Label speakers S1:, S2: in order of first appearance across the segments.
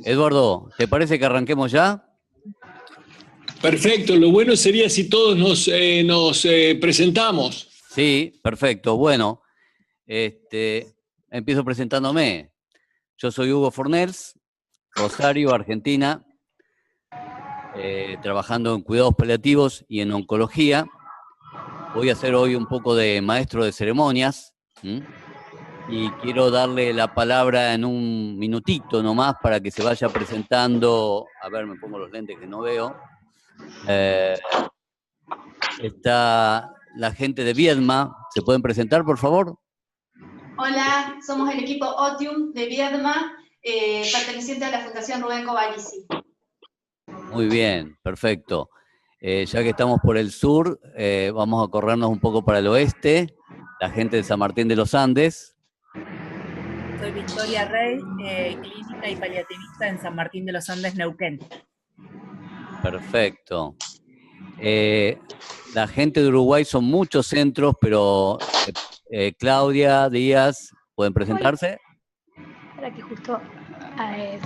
S1: Eduardo, ¿te parece que arranquemos ya?
S2: Perfecto, lo bueno sería si todos nos presentamos.
S1: Sí, perfecto. Bueno, empiezo presentándome. Yo soy Hugo Fornels, Rosario, Argentina, trabajando en cuidados paliativos y en oncología. Voy a hacer hoy un poco de maestro de ceremonias, y quiero darle la palabra en un minutito nomás para que se vaya presentando. A ver, me pongo los lentes que no veo. Está la gente de Viedma. ¿Se pueden presentar, por favor?
S3: Hola, somos el equipo Otium de Viedma, perteneciente a la Fundación Rubén Cavalici.
S1: Muy bien, perfecto. Ya que estamos por el sur, vamos a corrernos un poco para el oeste. La gente de San Martín de los Andes.
S4: Soy Victoria Rey, clínica y paliativista en San Martín de los Andes, Neuquén.
S1: Perfecto. La gente de Uruguay son muchos centros, pero Claudia, Díaz, ¿pueden presentarse?
S5: Para que justo,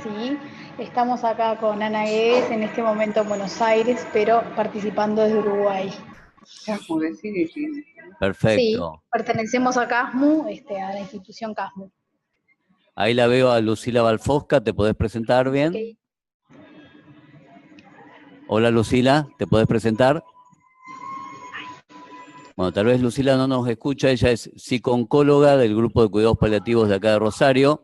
S5: sí, estamos acá con Ana Guedes, en este momento en Buenos Aires, pero participando desde Uruguay.
S1: Perfecto.
S5: Sí, pertenecemos a CASMU, a la institución CASMU.
S1: Ahí la veo a Lucila Balfosca, ¿te podés presentar bien?
S5: Okay.
S1: Hola Lucila, ¿te podés presentar? Bueno, tal vez Lucila no nos escucha, ella es psico-oncóloga del grupo de cuidados paliativos de acá de Rosario.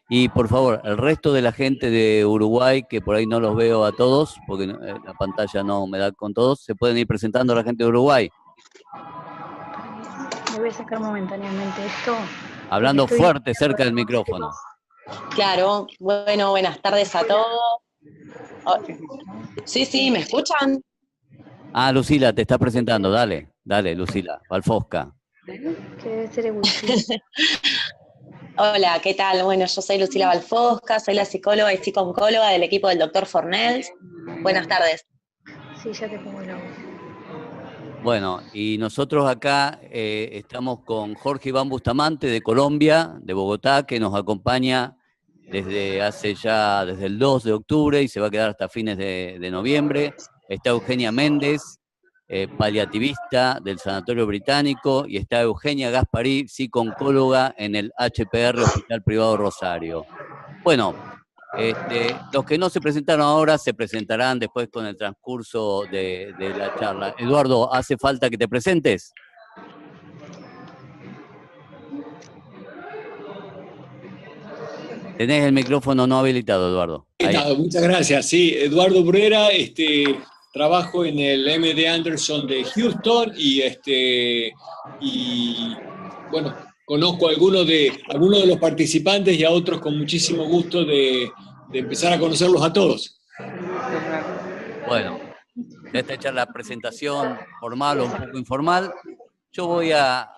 S1: Y por favor, el resto de la gente de Uruguay, que por ahí no los veo a todos, porque la pantalla no me da con todos, ¿se pueden ir presentando a la gente de Uruguay?
S5: Me voy a sacar momentáneamente esto.
S1: Hablando fuerte, cerca del micrófono.
S6: Claro, bueno, buenas tardes a todos. Sí, ¿me escuchan?
S1: Ah, Lucila, te está presentando, dale, Lucila, Balfosca.
S5: Que debe ser el wifi.
S6: Hola, ¿qué tal? Bueno, yo soy Lucila Balfosca, soy la psicóloga y psico-oncóloga del equipo del Dr. Fornels. Buenas tardes.
S5: Sí, ya te pongo la voz.
S1: Bueno, y nosotros acá estamos con Jorge Iván Bustamante de Colombia, de Bogotá, que nos acompaña desde el 2 de octubre y se va a quedar hasta fines de noviembre. Está Eugenia Méndez, paliativista del Sanatorio Británico, y está Eugenia Gasparí, psico-oncóloga en el HPR Hospital Privado Rosario. Bueno, los que no se presentaron ahora se presentarán después con el transcurso de la charla. Eduardo, ¿hace falta que te presentes? Tenés el micrófono no habilitado, Eduardo.
S2: Muchas gracias. Sí, Eduardo Brera, trabajo en el MD Anderson de Houston y bueno, conozco a algunos de los participantes y a otros con muchísimo gusto de empezar a conocerlos a todos.
S1: Bueno, ya está hecha la presentación formal o un poco informal. Yo voy a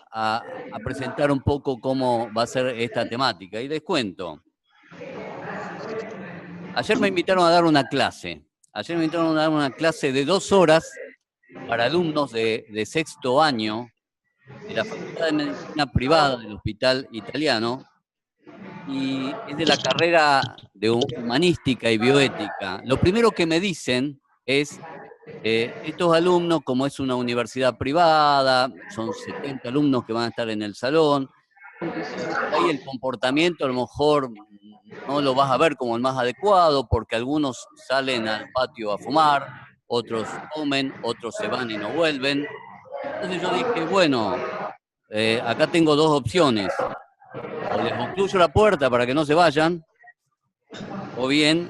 S1: presentar un poco cómo va a ser esta temática y les cuento. Ayer me invitaron a dar una clase. De 2 horas para alumnos de sexto año de la Facultad de Medicina Privada del Hospital Italiano, y es de la carrera de Humanística y Bioética. Lo primero que me dicen es, estos alumnos, como es una universidad privada, son 70 alumnos que van a estar en el salón, ahí el comportamiento a lo mejor no lo vas a ver como el más adecuado, porque algunos salen al patio a fumar, otros comen, otros se van y no vuelven. Entonces yo dije, bueno, acá tengo 2 opciones. O les obstruyo la puerta para que no se vayan, o bien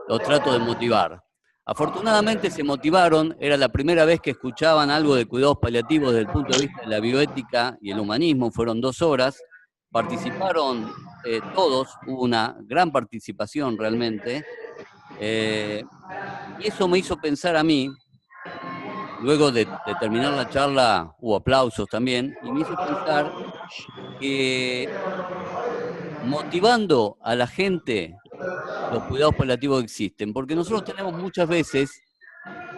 S1: los trato de motivar. Afortunadamente se motivaron, era la primera vez que escuchaban algo de cuidados paliativos desde el punto de vista de la bioética y el humanismo, fueron 2 horas, participaron todos, hubo una gran participación realmente, y eso me hizo pensar a mí, luego de terminar la charla hubo aplausos también, y me hizo pensar que motivando a la gente, los cuidados paliativos existen, porque nosotros tenemos muchas veces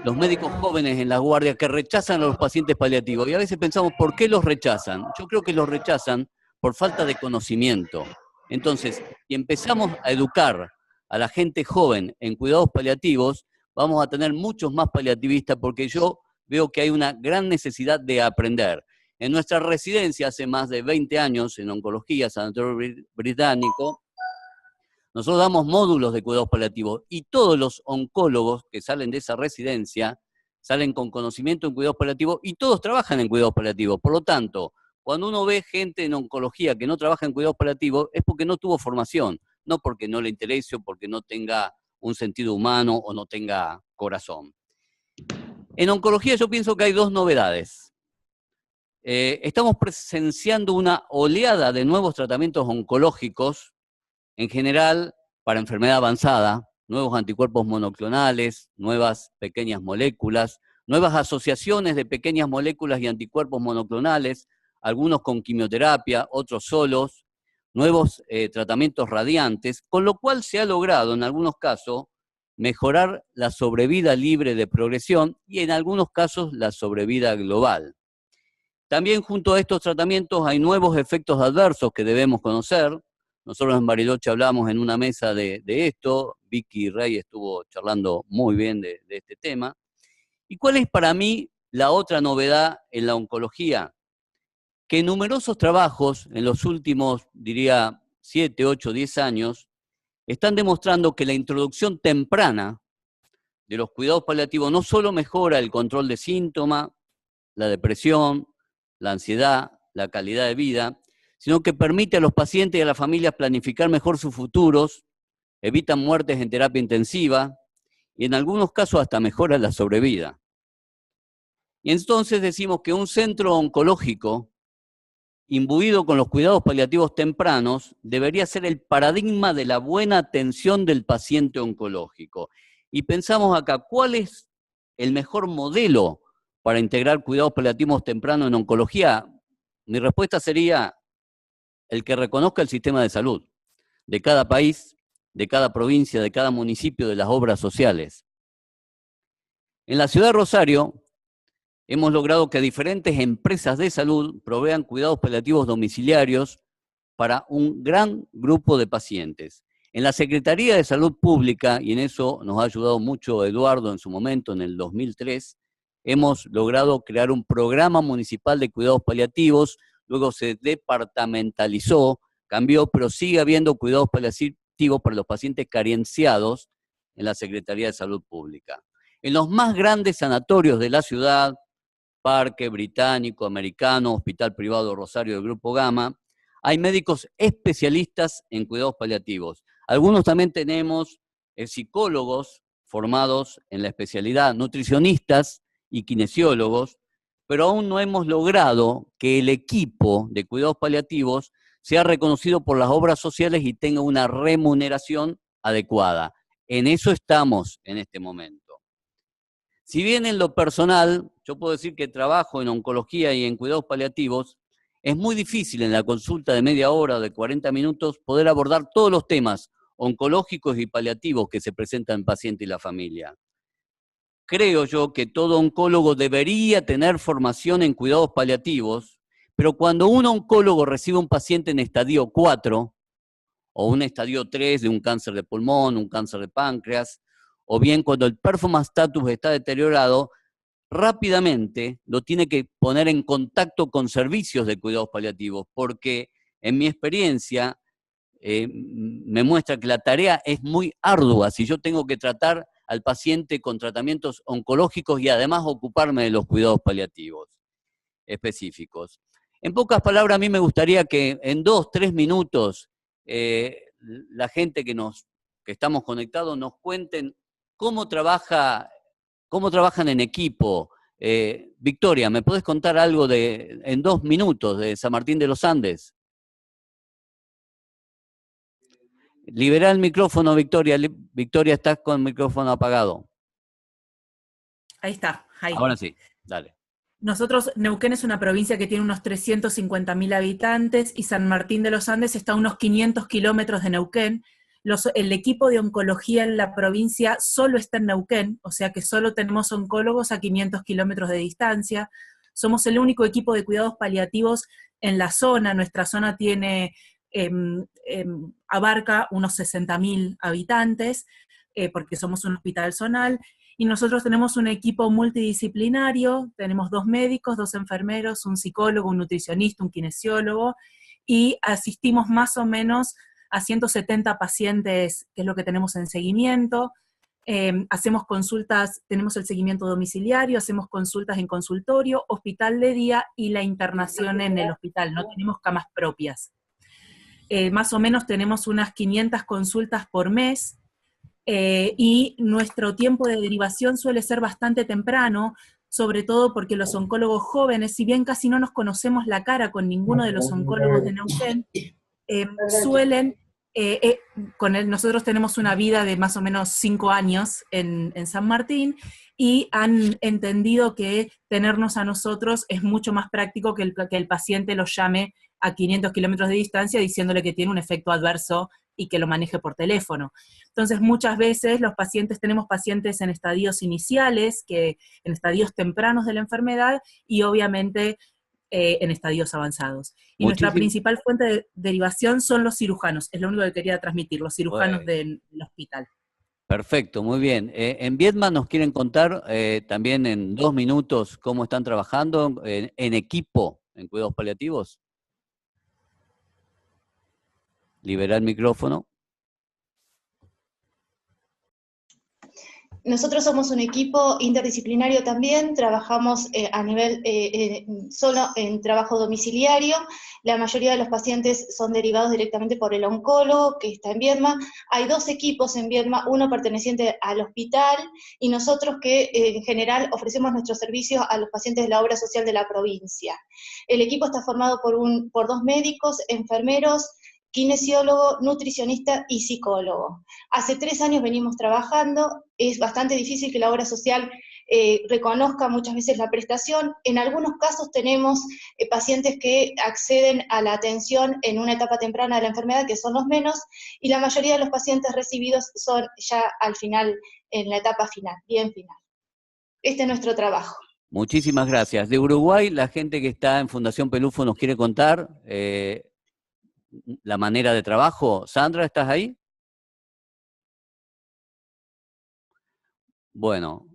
S1: los médicos jóvenes en la guardia que rechazan a los pacientes paliativos, y a veces pensamos, ¿por qué los rechazan? Yo creo que los rechazan por falta de conocimiento. Entonces, si empezamos a educar a la gente joven en cuidados paliativos, vamos a tener muchos más paliativistas porque yo veo que hay una gran necesidad de aprender. En nuestra residencia hace más de 20 años en oncología, Sanatorio Británico, nosotros damos módulos de cuidados paliativos y todos los oncólogos que salen de esa residencia salen con conocimiento en cuidados paliativos y todos trabajan en cuidados paliativos. Por lo tanto, cuando uno ve gente en oncología que no trabaja en cuidados paliativos es porque no tuvo formación, no porque no le interese o porque no tenga un sentido humano o no tenga corazón. En oncología yo pienso que hay dos novedades. Estamos presenciando una oleada de nuevos tratamientos oncológicos, en general para enfermedad avanzada, nuevos anticuerpos monoclonales, nuevas pequeñas moléculas, nuevas asociaciones de pequeñas moléculas y anticuerpos monoclonales, algunos con quimioterapia, otros solos, nuevos tratamientos radiantes, con lo cual se ha logrado en algunos casos mejorar la sobrevida libre de progresión y en algunos casos la sobrevida global. También junto a estos tratamientos hay nuevos efectos adversos que debemos conocer. Nosotros en Bariloche hablamos en una mesa de esto, Vicky Rey estuvo charlando muy bien de este tema. ¿Y cuál es para mí la otra novedad en la oncología? Que numerosos trabajos en los últimos, diría, 7, 8, 10 años, están demostrando que la introducción temprana de los cuidados paliativos no solo mejora el control de síntomas, la depresión, la ansiedad, la calidad de vida, sino que permite a los pacientes y a las familias planificar mejor sus futuros, evitan muertes en terapia intensiva y en algunos casos hasta mejora la sobrevida. Y entonces decimos que un centro oncológico imbuido con los cuidados paliativos tempranos debería ser el paradigma de la buena atención del paciente oncológico. Y pensamos acá, ¿cuál es el mejor modelo para integrar cuidados paliativos tempranos en oncología? Mi respuesta sería el que reconozca el sistema de salud de cada país, de cada provincia, de cada municipio, de las obras sociales. En la ciudad de Rosario hemos logrado que diferentes empresas de salud provean cuidados paliativos domiciliarios para un gran grupo de pacientes. En la Secretaría de Salud Pública, y en eso nos ha ayudado mucho Eduardo en su momento, en el 2003, hemos logrado crear un programa municipal de cuidados paliativos, luego se departamentalizó, cambió, pero sigue habiendo cuidados paliativos para los pacientes carenciados en la Secretaría de Salud Pública. En los más grandes sanatorios de la ciudad, Parque, Británico, Americano, Hospital Privado Rosario del Grupo Gama, hay médicos especialistas en cuidados paliativos. Algunos también tenemos psicólogos formados en la especialidad, nutricionistas y kinesiólogos, pero aún no hemos logrado que el equipo de cuidados paliativos sea reconocido por las obras sociales y tenga una remuneración adecuada. En eso estamos en este momento. Si bien en lo personal, yo puedo decir que trabajo en oncología y en cuidados paliativos, es muy difícil en la consulta de media hora o de 40 minutos poder abordar todos los temas oncológicos y paliativos que se presentan en paciente y la familia. Creo yo que todo oncólogo debería tener formación en cuidados paliativos, pero cuando un oncólogo recibe un paciente en estadio 4 o un estadio 3 de un cáncer de pulmón, un cáncer de páncreas, o bien cuando el performance status está deteriorado, rápidamente lo tiene que poner en contacto con servicios de cuidados paliativos, porque en mi experiencia me muestra que la tarea es muy ardua si yo tengo que tratar al paciente con tratamientos oncológicos y además ocuparme de los cuidados paliativos específicos. En pocas palabras, a mí me gustaría que en 2, 3 minutos la gente que estamos conectados nos cuenten cómo trabajan en equipo. Victoria, ¿me podés contar algo en 2 minutos de San Martín de los Andes? Liberá el micrófono, Victoria. Victoria, estás con el micrófono apagado.
S4: Ahí está. Ahí.
S1: Ahora sí, dale.
S4: Nosotros, Neuquén es una provincia que tiene unos 350.000 habitantes y San Martín de los Andes está a unos 500 kilómetros de Neuquén. El equipo de oncología en la provincia solo está en Neuquén, o sea que solo tenemos oncólogos a 500 kilómetros de distancia. Somos el único equipo de cuidados paliativos en la zona. Nuestra zona tiene abarca unos 60.000 habitantes, porque somos un hospital zonal, y nosotros tenemos un equipo multidisciplinario, tenemos 2 médicos, 2 enfermeros, un psicólogo, un nutricionista, un kinesiólogo, y asistimos más o menos a 170 pacientes, que es lo que tenemos en seguimiento. Hacemos consultas, tenemos el seguimiento domiciliario, hacemos consultas en consultorio, hospital de día y la internación en el hospital, no tenemos camas propias. Más o menos tenemos unas 500 consultas por mes, y nuestro tiempo de derivación suele ser bastante temprano, sobre todo porque los oncólogos jóvenes, si bien casi no nos conocemos la cara con ninguno de los oncólogos de Neuquén, suelen, nosotros tenemos una vida de más o menos 5 años en San Martín, y han entendido que tenernos a nosotros es mucho más práctico que el paciente lo llame a 500 kilómetros de distancia diciéndole que tiene un efecto adverso y que lo maneje por teléfono. Entonces, muchas veces tenemos pacientes en estadios iniciales, en estadios tempranos de la enfermedad, y obviamente en estadios avanzados. Y nuestra principal fuente de derivación son los cirujanos, es lo único que quería transmitir, los cirujanos del hospital.
S1: Perfecto, muy bien. En Viedma nos quieren contar también en 2 minutos cómo están trabajando en equipo en cuidados paliativos. Liberar el micrófono.
S3: Nosotros somos un equipo interdisciplinario también, trabajamos a nivel solo en trabajo domiciliario. La mayoría de los pacientes son derivados directamente por el oncólogo que está en Viedma. Hay 2 equipos en Viedma, uno perteneciente al hospital y nosotros que en general ofrecemos nuestros servicios a los pacientes de la obra social de la provincia. El equipo está formado por 2 médicos, enfermeros, kinesiólogo, nutricionista y psicólogo. Hace 3 años venimos trabajando, es bastante difícil que la obra social reconozca muchas veces la prestación. En algunos casos tenemos pacientes que acceden a la atención en una etapa temprana de la enfermedad, que son los menos, y la mayoría de los pacientes recibidos son ya al final, en la etapa final, bien final. Este es nuestro trabajo.
S1: Muchísimas gracias. De Uruguay, la gente que está en Fundación Pelufo nos quiere contar la manera de trabajo. Sandra, ¿estás ahí? Bueno,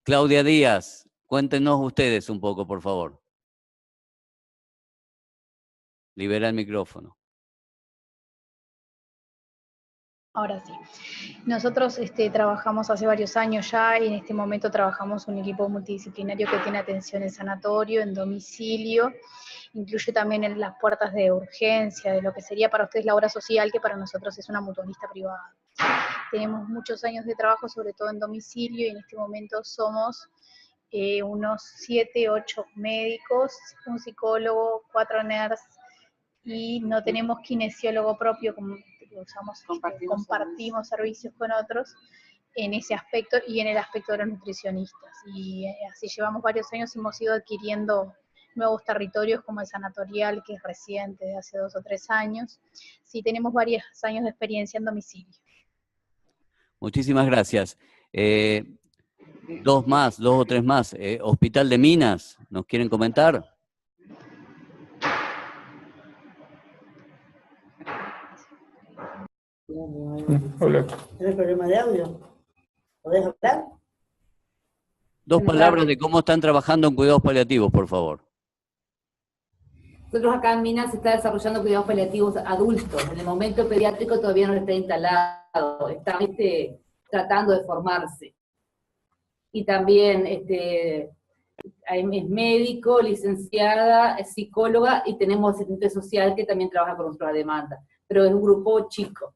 S1: Claudia Díaz, cuéntenos ustedes un poco, por favor. Libera el micrófono.
S5: Ahora sí. Nosotros trabajamos hace varios años ya y en este momento trabajamos un equipo multidisciplinario que tiene atención en sanatorio, en domicilio, incluye también en las puertas de urgencia, de lo que sería para ustedes la obra social, que para nosotros es una mutualista privada. Tenemos muchos años de trabajo, sobre todo en domicilio, y en este momento somos unos 7, 8 médicos, un psicólogo, 4 NERS, y no tenemos kinesiólogo propio, como usamos, compartimos servicios con otros en ese aspecto y en el aspecto de los nutricionistas. Y así llevamos varios años, hemos ido adquiriendo nuevos territorios como el sanatorial, que es reciente, de hace 2 o 3 años. Sí, tenemos varios años de experiencia en domicilio.
S1: Muchísimas gracias. 2 o 3 más. Hospital de Minas, ¿nos quieren comentar?
S7: Hola.
S8: ¿Tienes problema de audio? ¿Podés hablar?
S1: 2 palabras de cómo están trabajando en cuidados paliativos, por favor.
S9: Nosotros acá en Minas se está desarrollando cuidados paliativos adultos. En el momento pediátrico todavía no está instalado, está tratando de formarse. Y también es médico, licenciada, es psicóloga, y tenemos asistente social que también trabaja con nuestra demanda. Pero es un grupo chico.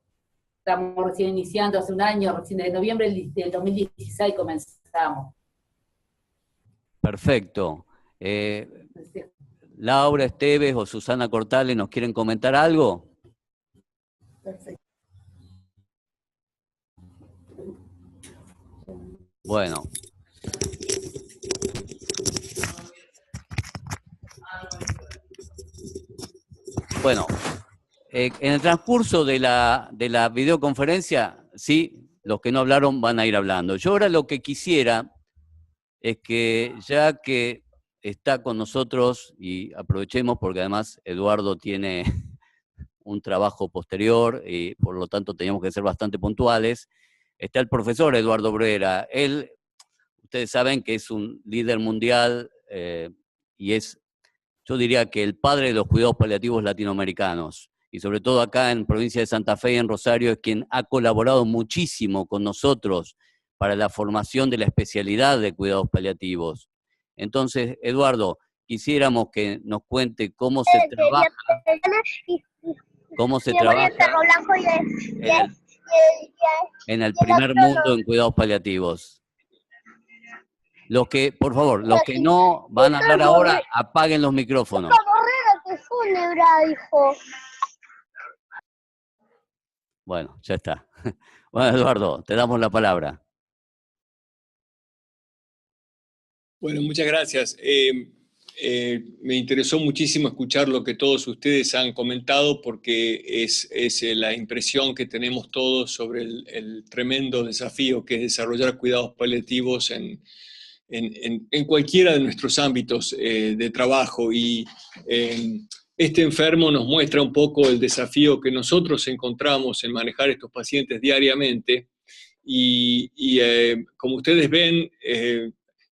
S9: Estamos recién iniciando, hace un año, recién de noviembre del 2016 comenzamos.
S1: Perfecto. Laura Esteves o Susana Cortales, ¿nos quieren comentar algo?
S8: Perfecto.
S1: Bueno. Bueno, en el transcurso de la videoconferencia, sí, los que no hablaron van a ir hablando. Yo ahora lo que quisiera es que, ya que está con nosotros, y aprovechemos porque además Eduardo tiene un trabajo posterior y por lo tanto teníamos que ser bastante puntuales. Está el profesor Eduardo Brera. Él, ustedes saben que es un líder mundial y es, yo diría que el padre de los cuidados paliativos latinoamericanos. Y sobre todo acá en provincia de Santa Fe y en Rosario es quien ha colaborado muchísimo con nosotros para la formación de la especialidad de cuidados paliativos. Entonces, Eduardo, quisiéramos que nos cuente cómo se trabaja en el primer mundo en cuidados paliativos. Los que, por favor, los que no van a hablar ahora, apaguen los micrófonos. Bueno, ya está. Bueno, Eduardo, te damos la palabra.
S2: Bueno, muchas gracias. Me interesó muchísimo escuchar lo que todos ustedes han comentado porque es la impresión que tenemos todos sobre el tremendo desafío que es desarrollar cuidados paliativos en cualquiera de nuestros ámbitos de trabajo. Y este enfermo nos muestra un poco el desafío que nosotros encontramos en manejar estos pacientes diariamente. Y como ustedes ven,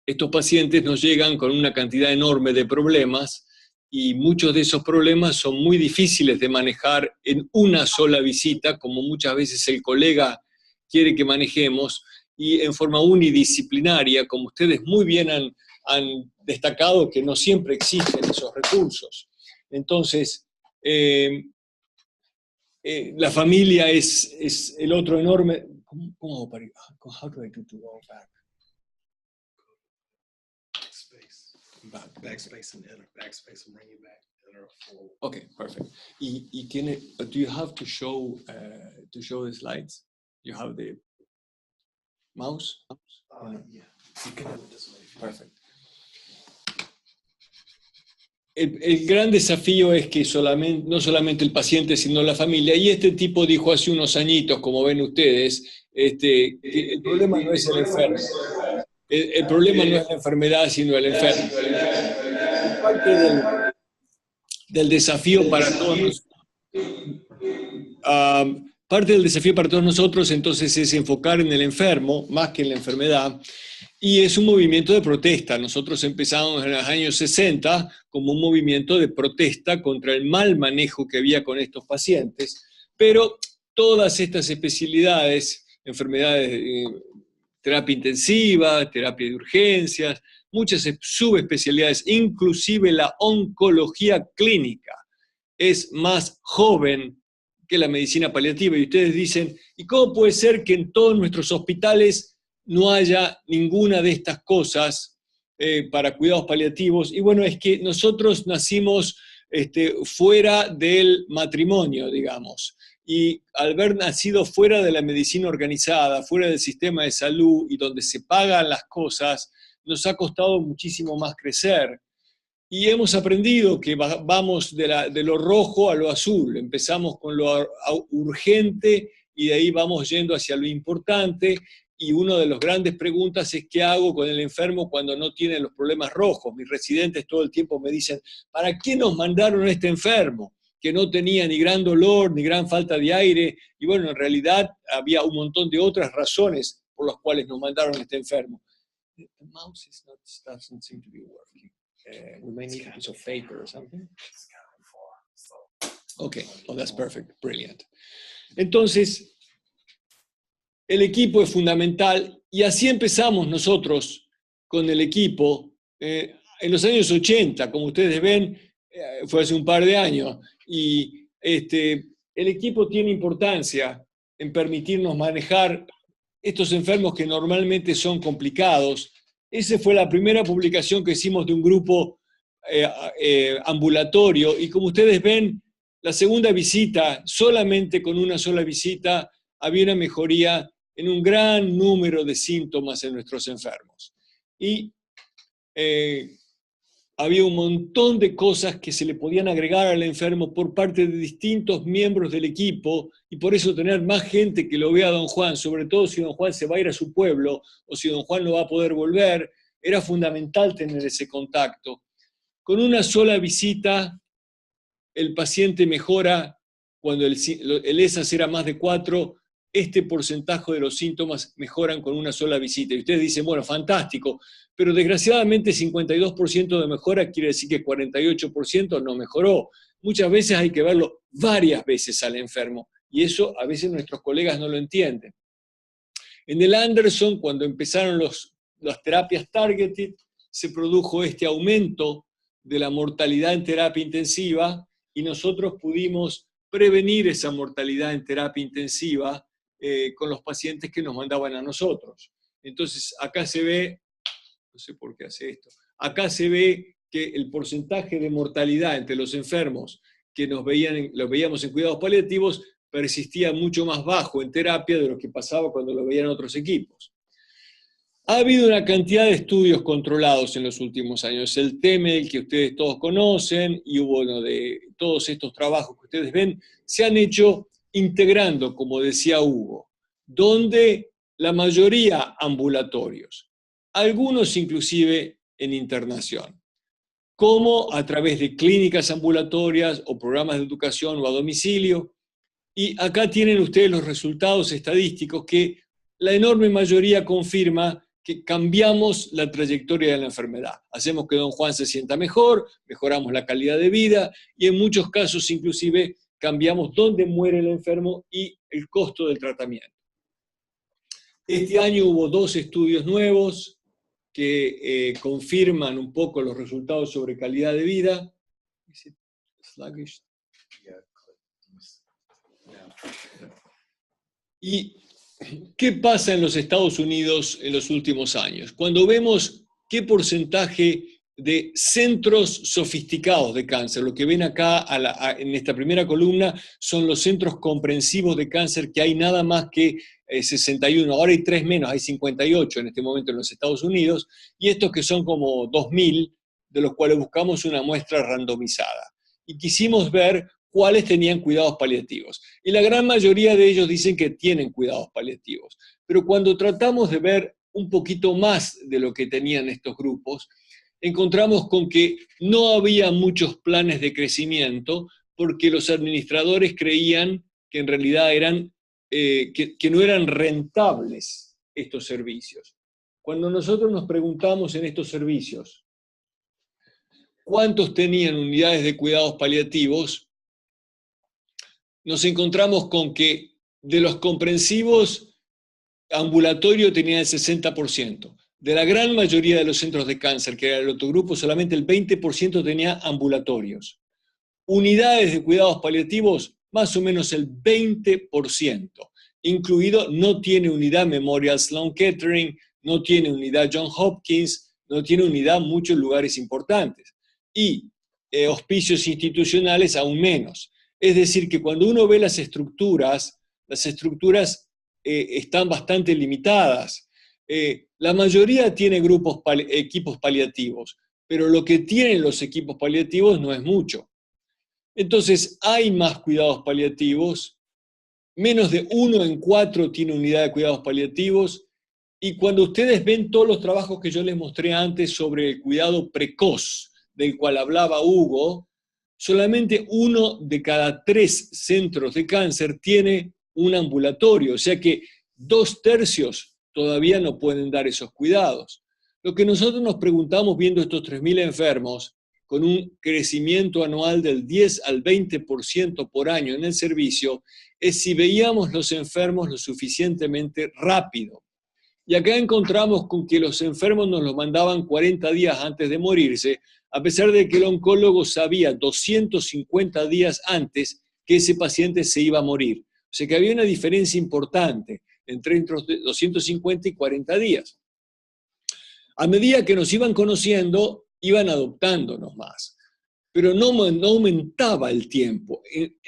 S2: estos pacientes nos llegan con una cantidad enorme de problemas y muchos de esos problemas son muy difíciles de manejar en una sola visita, como muchas veces el colega quiere que manejemos, y en forma unidisciplinaria, como ustedes muy bien han destacado, que no siempre existen esos recursos. Entonces, la familia es el otro enorme... ¿Cómo hago para ir? How do I do to go back?
S7: Backspace and enter. Backspace and bring you back. Enter forward.
S2: Okay, perfect. Y tiene, do you have to show the slides? You have the mouse?
S7: Yeah. You can do it this way.
S2: Perfect. El gran desafío es que no solamente el paciente, sino la familia, y este tipo dijo hace unos añitos, como ven ustedes, que el problema no es el enfermo. El problema no es la enfermedad, sino el enfermo. Parte del desafío para todos parte del desafío para todos nosotros entonces es enfocar en el enfermo más que en la enfermedad, y es un movimiento de protesta. Nosotros empezamos en los años 60 como un movimiento de protesta contra el mal manejo que había con estos pacientes, pero todas estas especialidades, enfermedades, terapia intensiva, terapia de urgencias, muchas subespecialidades, inclusive la oncología clínica, es más joven que la medicina paliativa. Y ustedes dicen, ¿y cómo puede ser que en todos nuestros hospitales no haya ninguna de estas cosas para cuidados paliativos? Y bueno, es que nosotros nacimos fuera del matrimonio, digamos. Y al haber nacido fuera de la medicina organizada, fuera del sistema de salud y donde se pagan las cosas, nos ha costado muchísimo más crecer. Y hemos aprendido que vamos de lo rojo a lo azul. Empezamos con lo urgente y de ahí vamos yendo hacia lo importante. Y una de las grandes preguntas es ¿qué hago con el enfermo cuando no tiene los problemas rojos? Mis residentes todo el tiempo me dicen, ¿para qué nos mandaron a este enfermo? Que no tenía ni gran dolor, ni gran falta de aire, y bueno, en realidad había un montón de otras razones por las cuales nos mandaron a este enfermo. The mouse doesn't seem to be working. We may need a piece of paper or something. Okay, oh, that's perfect, brilliant. Entonces, el equipo es fundamental, y así empezamos nosotros con el equipo. En los años 80, como ustedes ven, fue hace un par de años, y el equipo tiene importancia en permitirnos manejar estos enfermos que normalmente son complicados. Esa fue la primera publicación que hicimos de un grupo ambulatorio, y como ustedes ven, la segunda visita, solamente con una sola visita, había una mejoría en un gran número de síntomas en nuestros enfermos. Y había un montón de cosas que se le podían agregar al enfermo por parte de distintos miembros del equipo, y por eso tener más gente que lo vea a don Juan, sobre todo si don Juan se va a ir a su pueblo o si don Juan no va a poder volver, era fundamental tener ese contacto. Con una sola visita, el paciente mejora cuando el ESAS era más de 4, este porcentaje de los síntomas mejoran con una sola visita. Y ustedes dicen, bueno, fantástico, pero desgraciadamente 52% de mejora quiere decir que 48% no mejoró. Muchas veces hay que verlo varias veces al enfermo, y eso a veces nuestros colegas no lo entienden. En el Anderson, cuando empezaron las terapias targeted, se produjo este aumento de la mortalidad en terapia intensiva, y nosotros pudimos prevenir esa mortalidad en terapia intensiva con los pacientes que nos mandaban a nosotros. Entonces, acá se ve, no sé por qué hace esto, acá se ve que el porcentaje de mortalidad entre los enfermos que los veíamos en cuidados paliativos persistía mucho más bajo en terapia de lo que pasaba cuando lo veían otros equipos. Ha habido una cantidad de estudios controlados en los últimos años. El TEMEL, que ustedes todos conocen, y hubo uno de todos estos trabajos que ustedes ven, se han hecho integrando, como decía Hugo, donde la mayoría ambulatorios, algunos inclusive en internación, como a través de clínicas ambulatorias o programas de educación o a domicilio. Y acá tienen ustedes los resultados estadísticos que la enorme mayoría confirma que cambiamos la trayectoria de la enfermedad. Hacemos que don Juan se sienta mejor, mejoramos la calidad de vida y en muchos casos inclusive cambiamos dónde muere el enfermo y el costo del tratamiento. Este año hubo 2 estudios nuevos que confirman un poco los resultados sobre calidad de vida. ¿Y qué pasa en los Estados Unidos en los últimos años? Cuando vemos qué porcentaje de centros sofisticados de cáncer, lo que ven acá en esta primera columna son los centros comprensivos de cáncer, que hay nada más que 61, ahora hay 3 menos, hay 58 en este momento en los Estados Unidos, y estos que son como 2.000, de los cuales buscamos una muestra randomizada. Y quisimos ver cuáles tenían cuidados paliativos. Y la gran mayoría de ellos dicen que tienen cuidados paliativos. Pero cuando tratamos de ver un poquito más de lo que tenían estos grupos, encontramos con que no había muchos planes de crecimiento porque los administradores creían que en realidad que no eran rentables estos servicios. Cuando nosotros nos preguntamos en estos servicios cuántos tenían unidades de cuidados paliativos, nos encontramos con que de los comprensivos, ambulatorio tenía el 60%. De la gran mayoría de los centros de cáncer, que era el otro grupo, solamente el 20% tenía ambulatorios. Unidades de cuidados paliativos, más o menos el 20%. Incluido, no tiene unidad Memorial Sloan Kettering, no tiene unidad Johns Hopkins, no tiene unidad muchos lugares importantes. Y hospicios institucionales aún menos. Es decir, que cuando uno ve las estructuras están bastante limitadas. La mayoría tiene equipos paliativos, pero lo que tienen los equipos paliativos no es mucho. Entonces, hay más cuidados paliativos, menos de 1 en 4 tiene unidad de cuidados paliativos, y cuando ustedes ven todos los trabajos que yo les mostré antes sobre el cuidado precoz, del cual hablaba Hugo, solamente 1 de cada 3 centros de cáncer tiene un ambulatorio, o sea que 2/3 todavía no pueden dar esos cuidados. Lo que nosotros nos preguntamos viendo estos 3.000 enfermos, con un crecimiento anual del 10 al 20% por año en el servicio, es si veíamos los enfermos lo suficientemente rápido. Y acá encontramos con que los enfermos nos los mandaban 40 días antes de morirse, a pesar de que el oncólogo sabía 250 días antes que ese paciente se iba a morir. O sea que había una diferencia importante entre 250 y 40 días. A medida que nos iban conociendo, iban adoptándonos más. Pero no aumentaba el tiempo.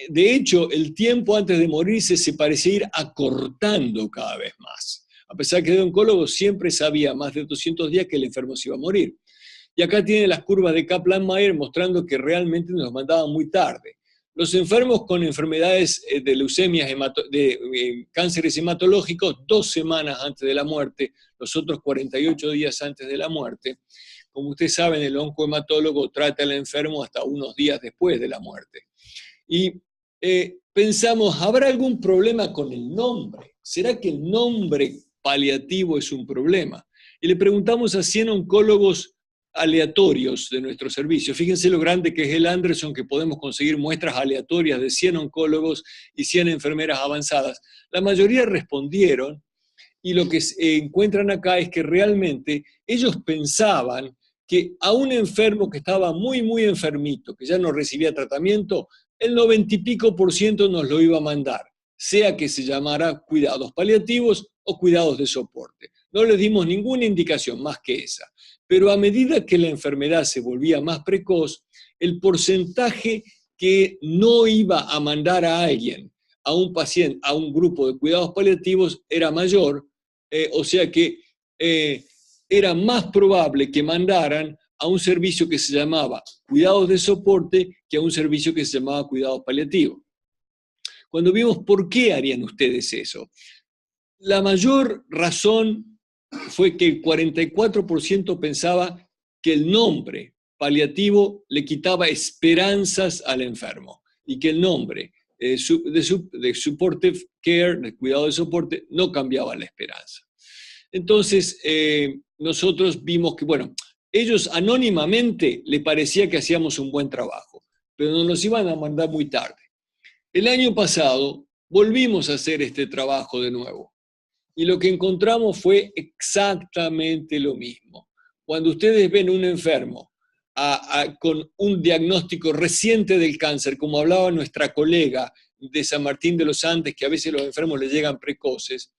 S2: De hecho, el tiempo antes de morirse se parecía ir acortando cada vez más. A pesar que el oncólogo siempre sabía más de 200 días que el enfermo se iba a morir. Y acá tiene las curvas de Kaplan-Meier mostrando que realmente nos mandaban muy tarde. Los enfermos con enfermedades de leucemias, cánceres hematológicos, 2 semanas antes de la muerte, los otros 48 días antes de la muerte. Como ustedes saben, el oncohematólogo trata al enfermo hasta unos días después de la muerte. Y pensamos, ¿habrá algún problema con el nombre? ¿Será que el nombre paliativo es un problema? Y le preguntamos a 100 oncólogos aleatorios de nuestro servicio. Fíjense lo grande que es el Anderson, que podemos conseguir muestras aleatorias de 100 oncólogos y 100 enfermeras avanzadas. La mayoría respondieron, y lo que encuentran acá es que realmente ellos pensaban que a un enfermo que estaba muy, muy enfermito, que ya no recibía tratamiento, el 90 y pico % nos lo iba a mandar, sea que se llamara cuidados paliativos o cuidados de soporte. No les dimos ninguna indicación más que esa. Pero a medida que la enfermedad se volvía más precoz, el porcentaje que no iba a mandar a alguien, a un paciente, a un grupo de cuidados paliativos era mayor, o sea que era más probable que mandaran a un servicio que se llamaba cuidados de soporte que a un servicio que se llamaba cuidados paliativos. Cuando vimos por qué harían ustedes eso, la mayor razón fue que el 44% pensaba que el nombre paliativo le quitaba esperanzas al enfermo y que el nombre de supportive care, de cuidado de soporte, no cambiaba la esperanza. Entonces, nosotros vimos que, bueno, ellos anónimamente le parecía que hacíamos un buen trabajo, pero nos los iban a mandar muy tarde. El año pasado volvimos a hacer este trabajo de nuevo y lo que encontramos fue exactamente lo mismo. Cuando ustedes ven un enfermo con un diagnóstico reciente del cáncer, como hablaba nuestra colega de San Martín de los Andes, que a veces los enfermos les llegan precoces,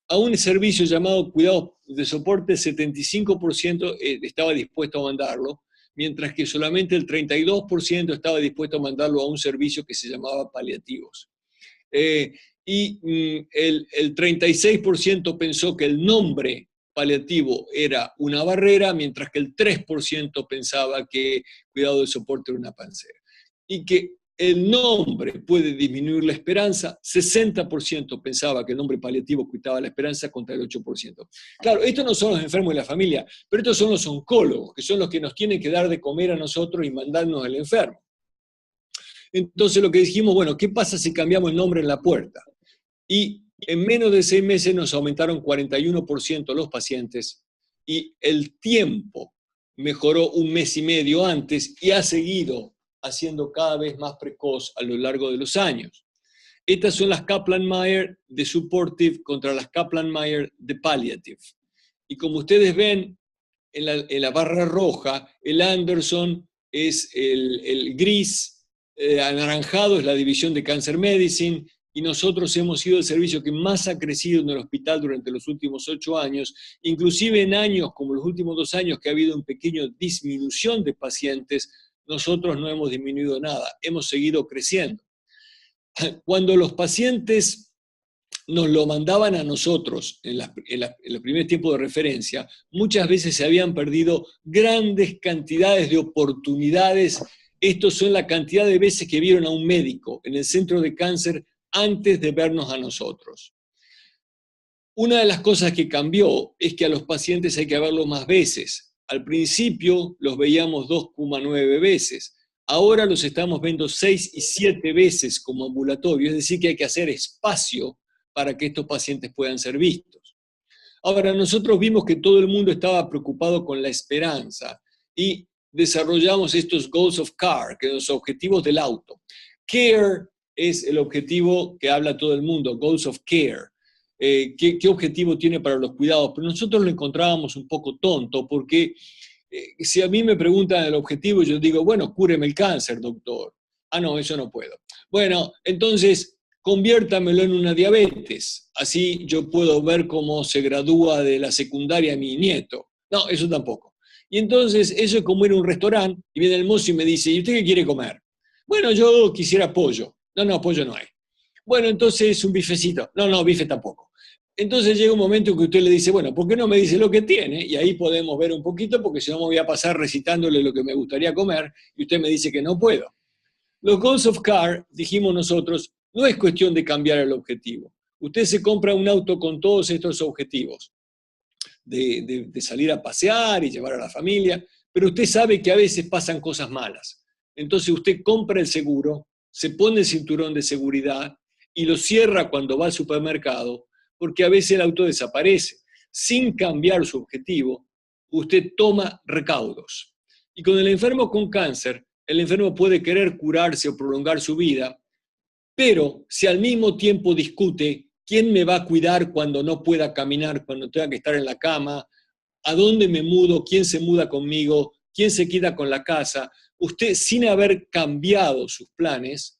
S2: a un servicio llamado cuidado de soporte, 75% estaba dispuesto a mandarlo, mientras que solamente el 32% estaba dispuesto a mandarlo a un servicio que se llamaba paliativos. Y el 36% pensó que el nombre paliativo era una barrera, mientras que el 3% pensaba que cuidado de soporte era una pancera. Y que el nombre puede disminuir la esperanza, 60% pensaba que el nombre paliativo quitaba la esperanza contra el 8%. Claro, estos no son los enfermos de la familia, pero estos son los oncólogos, que son los que nos tienen que dar de comer a nosotros y mandarnos al enfermo. Entonces lo que dijimos, bueno, ¿qué pasa si cambiamos el nombre en la puerta? Y en menos de 6 meses nos aumentaron 41% los pacientes y el tiempo mejoró 1 mes y medio antes y ha seguido haciendo cada vez más precoz a lo largo de los años. Estas son las Kaplan-Meier de supportive contra las Kaplan-Meier de palliative. Y como ustedes ven en la barra roja, el Anderson es el gris, anaranjado es la división de Cancer Medicine, y nosotros hemos sido el servicio que más ha crecido en el hospital durante los últimos 8 años, inclusive en años como los últimos 2 años que ha habido una pequeña disminución de pacientes, nosotros no hemos disminuido nada, hemos seguido creciendo. Cuando los pacientes nos lo mandaban a nosotros en los primeros tiempos de referencia, muchas veces se habían perdido grandes cantidades de oportunidades. Estos son la cantidad de veces que vieron a un médico en el centro de cáncer antes de vernos a nosotros. Una de las cosas que cambió es que a los pacientes hay que verlos más veces. Al principio los veíamos 2,9 veces. Ahora los estamos viendo 6 y 7 veces como ambulatorio, es decir, que hay que hacer espacio para que estos pacientes puedan ser vistos. Ahora, nosotros vimos que todo el mundo estaba preocupado con la esperanza y desarrollamos estos Goals of Care, que son los objetivos del auto. Care es el objetivo que habla todo el mundo, Goals of Care. ¿Qué objetivo tiene para los cuidados? Pero nosotros lo encontrábamos un poco tonto, porque si a mí me preguntan el objetivo, yo digo, bueno, cúreme el cáncer, doctor. Ah, no, eso no puedo. Bueno, entonces, conviértamelo en una diabetes. Así yo puedo ver cómo se gradúa de la secundaria mi nieto. No, eso tampoco. Y entonces, eso es como ir a un restaurante, y viene el mozo y me dice, ¿y usted qué quiere comer? Bueno, yo quisiera pollo. No, pollo no hay. Bueno, entonces un bifecito. No, bife tampoco. Entonces llega un momento en que usted le dice, bueno, ¿por qué no me dice lo que tiene? Y ahí podemos ver un poquito, porque si no me voy a pasar recitándole lo que me gustaría comer, y usted me dice que no puedo. Los Goals of Care, dijimos nosotros, no es cuestión de cambiar el objetivo. Usted se compra un auto con todos estos objetivos, de salir a pasear y llevar a la familia, pero usted sabe que a veces pasan cosas malas. Entonces usted compra el seguro, se pone el cinturón de seguridad y lo cierra cuando va al supermercado, porque a veces el auto desaparece. Sin cambiar su objetivo, usted toma recaudos. Y con el enfermo con cáncer, el enfermo puede querer curarse o prolongar su vida, pero si al mismo tiempo discute quién me va a cuidar cuando no pueda caminar, cuando tenga que estar en la cama, a dónde me mudo, quién se muda conmigo, quién se queda con la casa, usted, sin haber cambiado sus planes,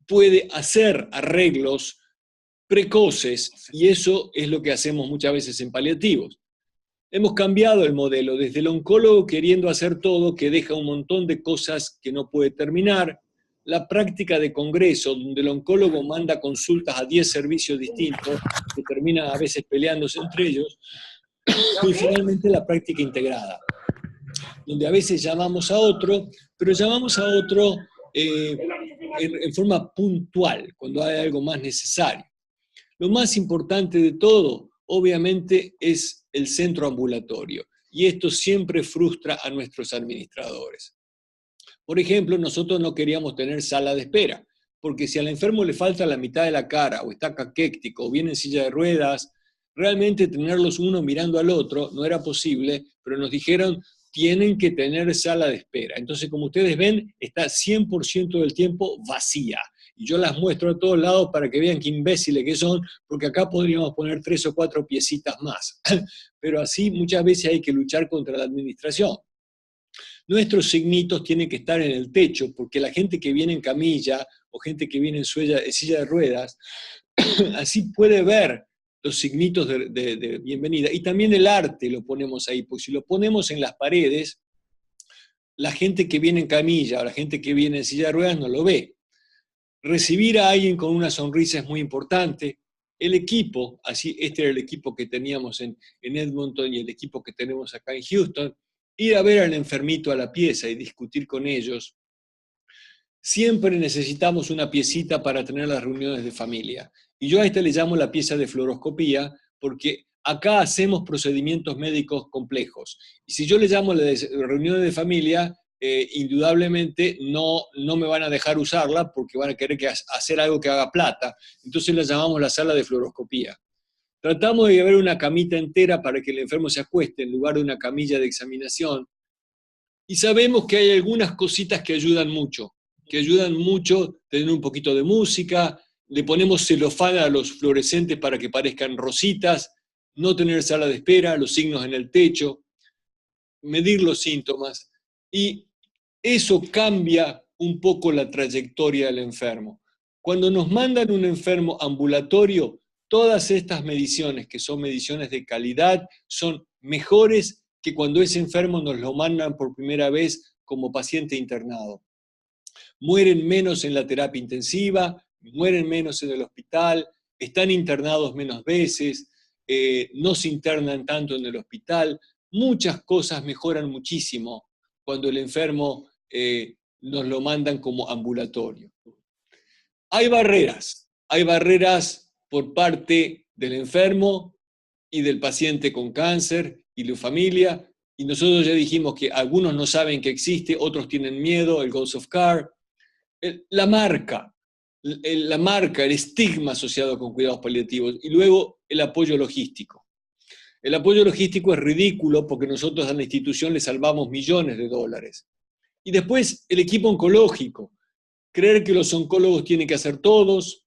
S2: puede hacer arreglos precoces, y eso es lo que hacemos muchas veces en paliativos. Hemos cambiado el modelo, desde el oncólogo queriendo hacer todo, que deja un montón de cosas que no puede terminar, la práctica de congreso, donde el oncólogo manda consultas a 10 servicios distintos, que terminan a veces peleándose entre ellos, y finalmente la práctica integrada, donde a veces llamamos a otro, pero llamamos a otro en forma puntual, cuando hay algo más necesario. Lo más importante de todo, obviamente, es el centro ambulatorio, y esto siempre frustra a nuestros administradores. Por ejemplo, nosotros no queríamos tener sala de espera, porque si al enfermo le falta la mitad de la cara, o está caquéctico, o viene en silla de ruedas, realmente tenerlos uno mirando al otro no era posible, pero nos dijeron, tienen que tener sala de espera. Entonces, como ustedes ven, está 100% del tiempo vacía. Y yo las muestro a todos lados para que vean qué imbéciles que son, porque acá podríamos poner 3 o 4 piecitas más. Pero así muchas veces hay que luchar contra la administración. Nuestros signitos tienen que estar en el techo, porque la gente que viene en camilla o gente que viene en silla de ruedas, así puede ver los signitos de bienvenida. Y también el arte lo ponemos ahí, porque si lo ponemos en las paredes, la gente que viene en camilla o la gente que viene en silla de ruedas no lo ve. Recibir a alguien con una sonrisa es muy importante. El equipo, así este era el equipo que teníamos en Edmonton y el equipo que tenemos acá en Houston, ir a ver al enfermito a la pieza y discutir con ellos. Siempre necesitamos una piecita para tener las reuniones de familia. Y yo a esta le llamo la pieza de fluoroscopía, porque acá hacemos procedimientos médicos complejos. Y si yo le llamo la reuniones de familia, indudablemente no me van a dejar usarla porque van a querer hacer algo que haga plata. Entonces la llamamos la sala de fluoroscopía. Tratamos de llevar una camita entera para que el enfermo se acueste en lugar de una camilla de examinación. Y sabemos que hay algunas cositas que ayudan mucho tener un poquito de música, le ponemos celofán a los fluorescentes para que parezcan rositas, no tener sala de espera, los signos en el techo, medir los síntomas. Y eso cambia un poco la trayectoria del enfermo. Cuando nos mandan un enfermo ambulatorio, todas estas mediciones, que son mediciones de calidad, son mejores que cuando ese enfermo nos lo mandan por primera vez como paciente internado. Mueren menos en la terapia intensiva, mueren menos en el hospital, están internados menos veces, no se internan tanto en el hospital. Muchas cosas mejoran muchísimo cuando el enfermo nos lo mandan como ambulatorio. Hay barreras por parte del enfermo y del paciente con cáncer y la familia, y nosotros ya dijimos que algunos no saben que existe, otros tienen miedo, el Ghost of Car. La marca, el estigma asociado con cuidados paliativos, y luego el apoyo logístico. El apoyo logístico es ridículo porque nosotros a la institución le salvamos millones de dólares. Y después el equipo oncológico, creer que los oncólogos tienen que hacer todos,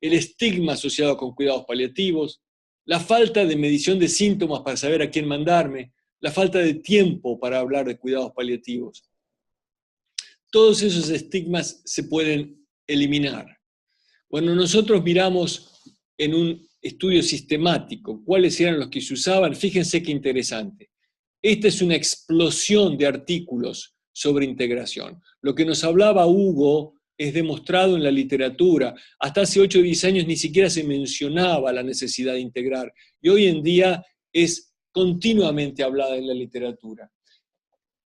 S2: el estigma asociado con cuidados paliativos, la falta de medición de síntomas para saber a quién mandarme, la falta de tiempo para hablar de cuidados paliativos. Todos esos estigmas se pueden eliminar. Cuando nosotros miramos en un estudio sistemático cuáles eran los que se usaban, fíjense qué interesante. Esta es una explosión de artículos sobre integración. Lo que nos hablaba Hugo es demostrado en la literatura. Hasta hace 8 o 10 años ni siquiera se mencionaba la necesidad de integrar, y hoy en día es continuamente hablada en la literatura.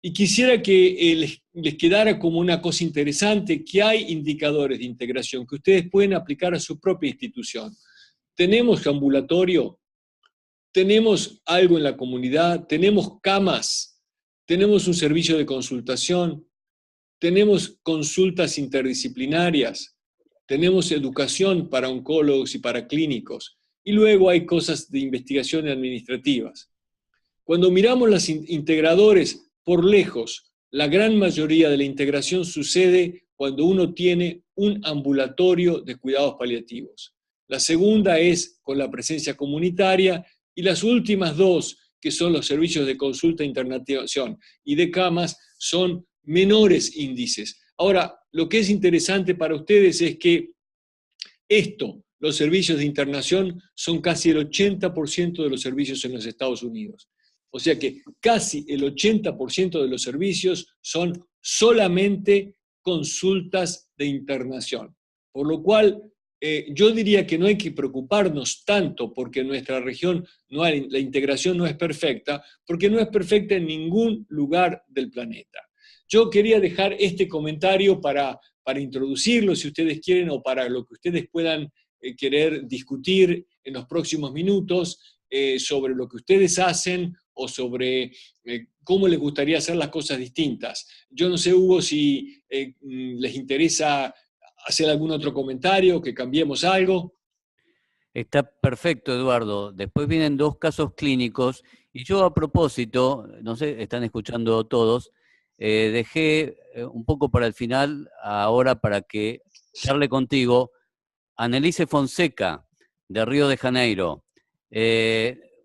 S2: Y quisiera que les quedara como una cosa interesante, que hay indicadores de integración que ustedes pueden aplicar a su propia institución. Tenemos ambulatorio, tenemos algo en la comunidad, tenemos camas, tenemos un servicio de consultación, tenemos consultas interdisciplinarias, tenemos educación para oncólogos y para clínicos, y luego hay cosas de investigación administrativas. Cuando miramos los integradores por lejos, la gran mayoría de la integración sucede cuando uno tiene un ambulatorio de cuidados paliativos. La segunda es con la presencia comunitaria, y las últimas dos, que son los servicios de consulta, internación y de camas, son menores índices. Ahora, lo que es interesante para ustedes es que los servicios de internación, son casi el 80% de los servicios en los Estados Unidos. O sea que casi el 80% de los servicios son solamente consultas de internación. Por lo cual, yo diría que no hay que preocuparnos tanto porque en nuestra región la integración no es perfecta, porque no es perfecta en ningún lugar del planeta. Yo quería dejar este comentario para introducirlo, si ustedes quieren, o para lo que ustedes puedan querer discutir en los próximos minutos sobre lo que ustedes hacen o sobre cómo les gustaría hacer las cosas distintas. Yo no sé, Hugo, si les interesa hacer algún otro comentario, que cambiemos algo.
S1: Está perfecto, Eduardo. Después vienen 2 casos clínicos, y yo a propósito, no sé, están escuchando todos, dejé un poco para el final, ahora para que charle contigo, Annelise Fonseca, de Río de Janeiro.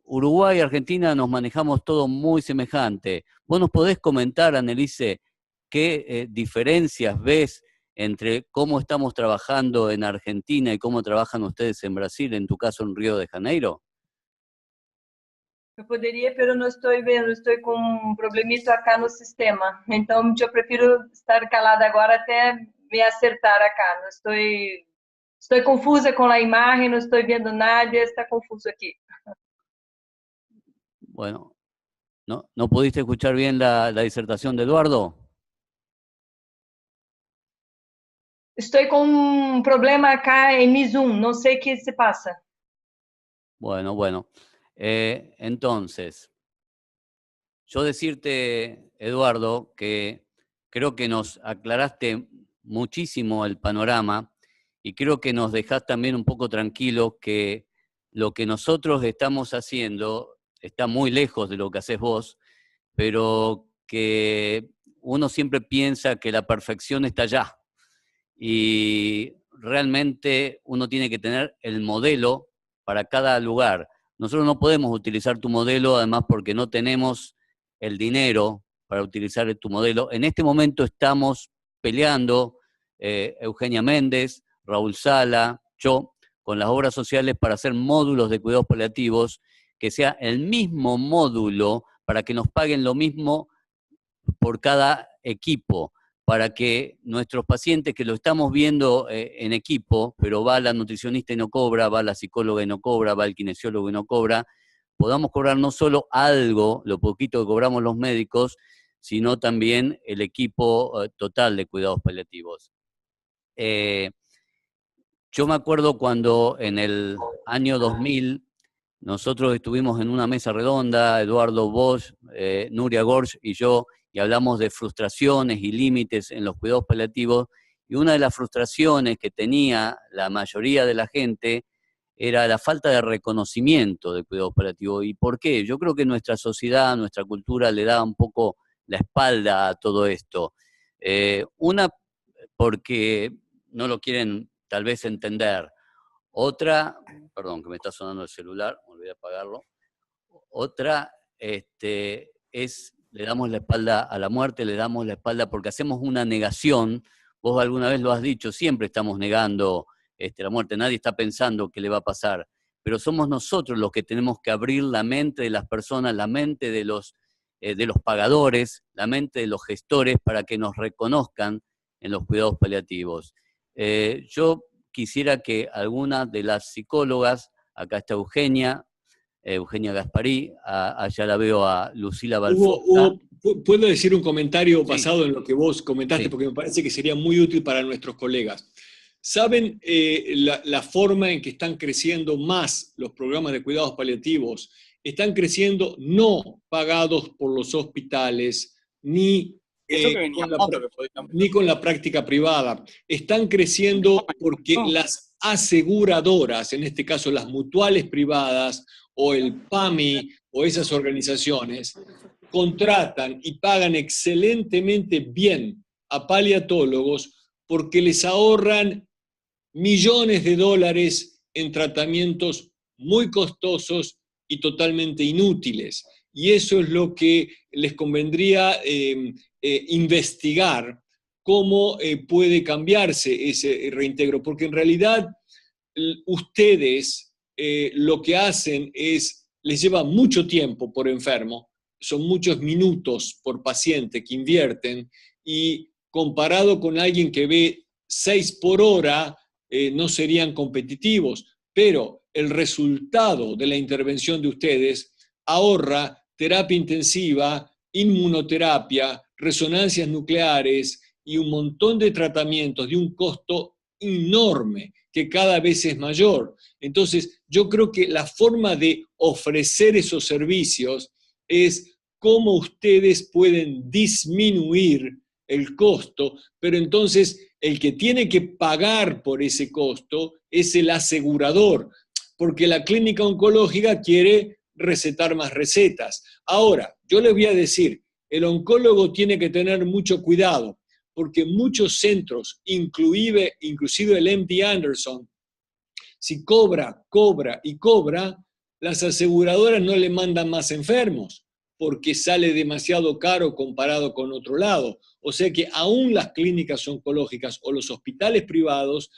S1: Uruguay y Argentina nos manejamos todo muy semejante. ¿Vos nos podés comentar, Annelise, qué diferencias ves entre cómo estamos trabajando en Argentina y cómo trabajan ustedes en Brasil, en tu caso en Río de Janeiro?
S10: Eu poderia, pero não estou vendo, estou com um problemita acá no sistema. Então, eu prefiro estar calada agora até me acertar acá. Não estou confusa com a imagem, não estou vendo nada, está confuso aqui.
S1: Bueno, ¿no pudiste escuchar bien la disertación de Eduardo?
S10: Estou com um problema acá em mi Zoom, não sei o que se passa.
S1: Bueno. Entonces, yo decirte, Eduardo, que creo que nos aclaraste muchísimo el panorama y creo que nos dejás también un poco tranquilos que lo que nosotros estamos haciendo está muy lejos de lo que haces vos, pero que uno siempre piensa que la perfección está allá y realmente uno tiene que tener el modelo para cada lugar. Nosotros no podemos utilizar tu modelo, además porque no tenemos el dinero para utilizar tu modelo. En este momento estamos peleando, Eugenia Méndez, Raúl Sala, yo, con las obras sociales para hacer módulos de cuidados paliativos, que sea el mismo módulo para que nos paguen lo mismo por cada equipo, para que nuestros pacientes, que lo estamos viendo en equipo, pero va la nutricionista y no cobra, va la psicóloga y no cobra, va el kinesiólogo y no cobra, podamos cobrar no solo algo, lo poquito que cobramos los médicos, sino también el equipo total de cuidados paliativos. Yo me acuerdo cuando en el año 2000 nosotros estuvimos en una mesa redonda, Eduardo Bosch, Nuria Gorsch y yo, y hablamos de frustraciones y límites en los cuidados paliativos, y una de las frustraciones que tenía la mayoría de la gente era la falta de reconocimiento de cuidados paliativos. ¿Y por qué? Yo creo que nuestra sociedad, nuestra cultura le da un poco la espalda a todo esto. Una, porque no lo quieren tal vez entender. Otra, perdón, que me está sonando el celular, me olvidé apagarlo. Otra es, le damos la espalda a la muerte, le damos la espalda porque hacemos una negación. Vos alguna vez lo has dicho, siempre estamos negando la muerte, nadie está pensando qué le va a pasar, pero somos nosotros los que tenemos que abrir la mente de las personas, la mente de los pagadores, la mente de los gestores para que nos reconozcan en los cuidados paliativos. Yo quisiera que alguna de las psicólogas, acá está Eugenia Gasparí, allá la veo a Lucila Balfour.
S2: ¿Puedo decir un comentario basado
S1: Sí.
S2: en lo que vos comentaste?
S1: Sí.
S2: Porque me parece que sería muy útil para nuestros colegas. ¿Saben la forma en que están creciendo más los programas de cuidados paliativos? Están creciendo no pagados por los hospitales, ni
S11: Eso que veníamos, lo que podíamos.
S2: Ni con la práctica privada. Están creciendo porque las aseguradoras, en este caso las mutuales privadas o el PAMI o esas organizaciones, contratan y pagan excelentemente bien a paliatólogos porque les ahorran millones de dólares en tratamientos muy costosos y totalmente inútiles. Y eso es lo que les convendría investigar, cómo puede cambiarse ese reintegro, porque en realidad ustedes lo que hacen es, les lleva mucho tiempo por enfermo, son muchos minutos por paciente que invierten, y comparado con alguien que ve 6 por hora, no serían competitivos, pero el resultado de la intervención de ustedes ahorra terapia intensiva, inmunoterapia, resonancias nucleares y un montón de tratamientos de un costo enorme que cada vez es mayor. Entonces, yo creo que la forma de ofrecer esos servicios es cómo ustedes pueden disminuir el costo, pero entonces el que tiene que pagar por ese costo es el asegurador, porque la clínica oncológica quiere recetar más recetas. Ahora, yo les voy a decir, el oncólogo tiene que tener mucho cuidado, porque muchos centros, inclusive el MD Anderson, si cobra, las aseguradoras no le mandan más enfermos, porque sale demasiado caro comparado con otro lado. O sea que aún las clínicas oncológicas o los hospitales privados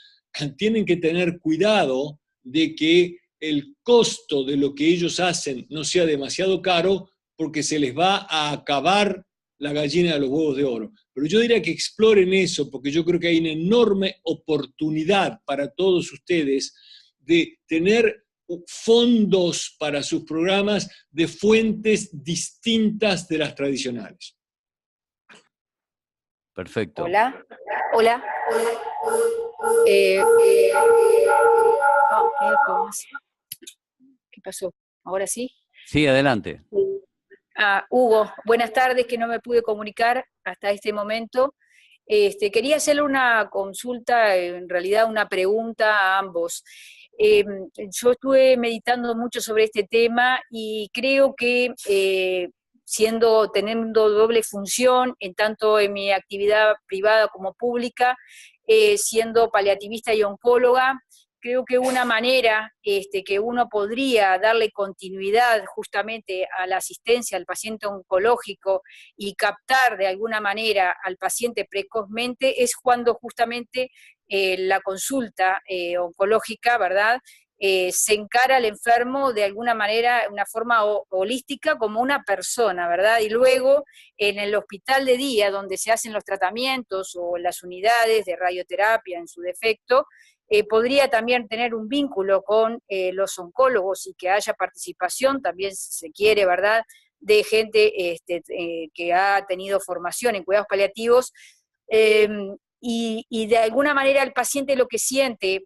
S2: tienen que tener cuidado de que el costo de lo que ellos hacen no sea demasiado caro, porque se les va a acabar la gallina de los huevos de oro. Pero yo diría que exploren eso, porque yo creo que hay una enorme oportunidad para todos ustedes de tener fondos para sus programas de fuentes distintas de las tradicionales.
S1: Perfecto.
S12: Hola. ¿Qué pasó? ¿Ahora sí?
S1: Sí, adelante.
S12: Hugo, buenas tardes, que no me pude comunicar hasta este momento. Quería hacerle una consulta, en realidad una pregunta a ambos. Yo estuve meditando mucho sobre este tema y creo que teniendo doble función, en tanto en mi actividad privada como pública, siendo paliativista y oncóloga, creo que una manera que uno podría darle continuidad justamente a la asistencia al paciente oncológico y captar de alguna manera al paciente precozmente es cuando justamente la consulta oncológica, ¿verdad?, se encara al enfermo de alguna manera, una forma holística, como una persona, ¿verdad? Y luego en el hospital de día, donde se hacen los tratamientos, o en las unidades de radioterapia en su defecto, podría también tener un vínculo con los oncólogos y que haya participación, también si se quiere, ¿verdad?, de gente que ha tenido formación en cuidados paliativos, y de alguna manera el paciente lo que siente,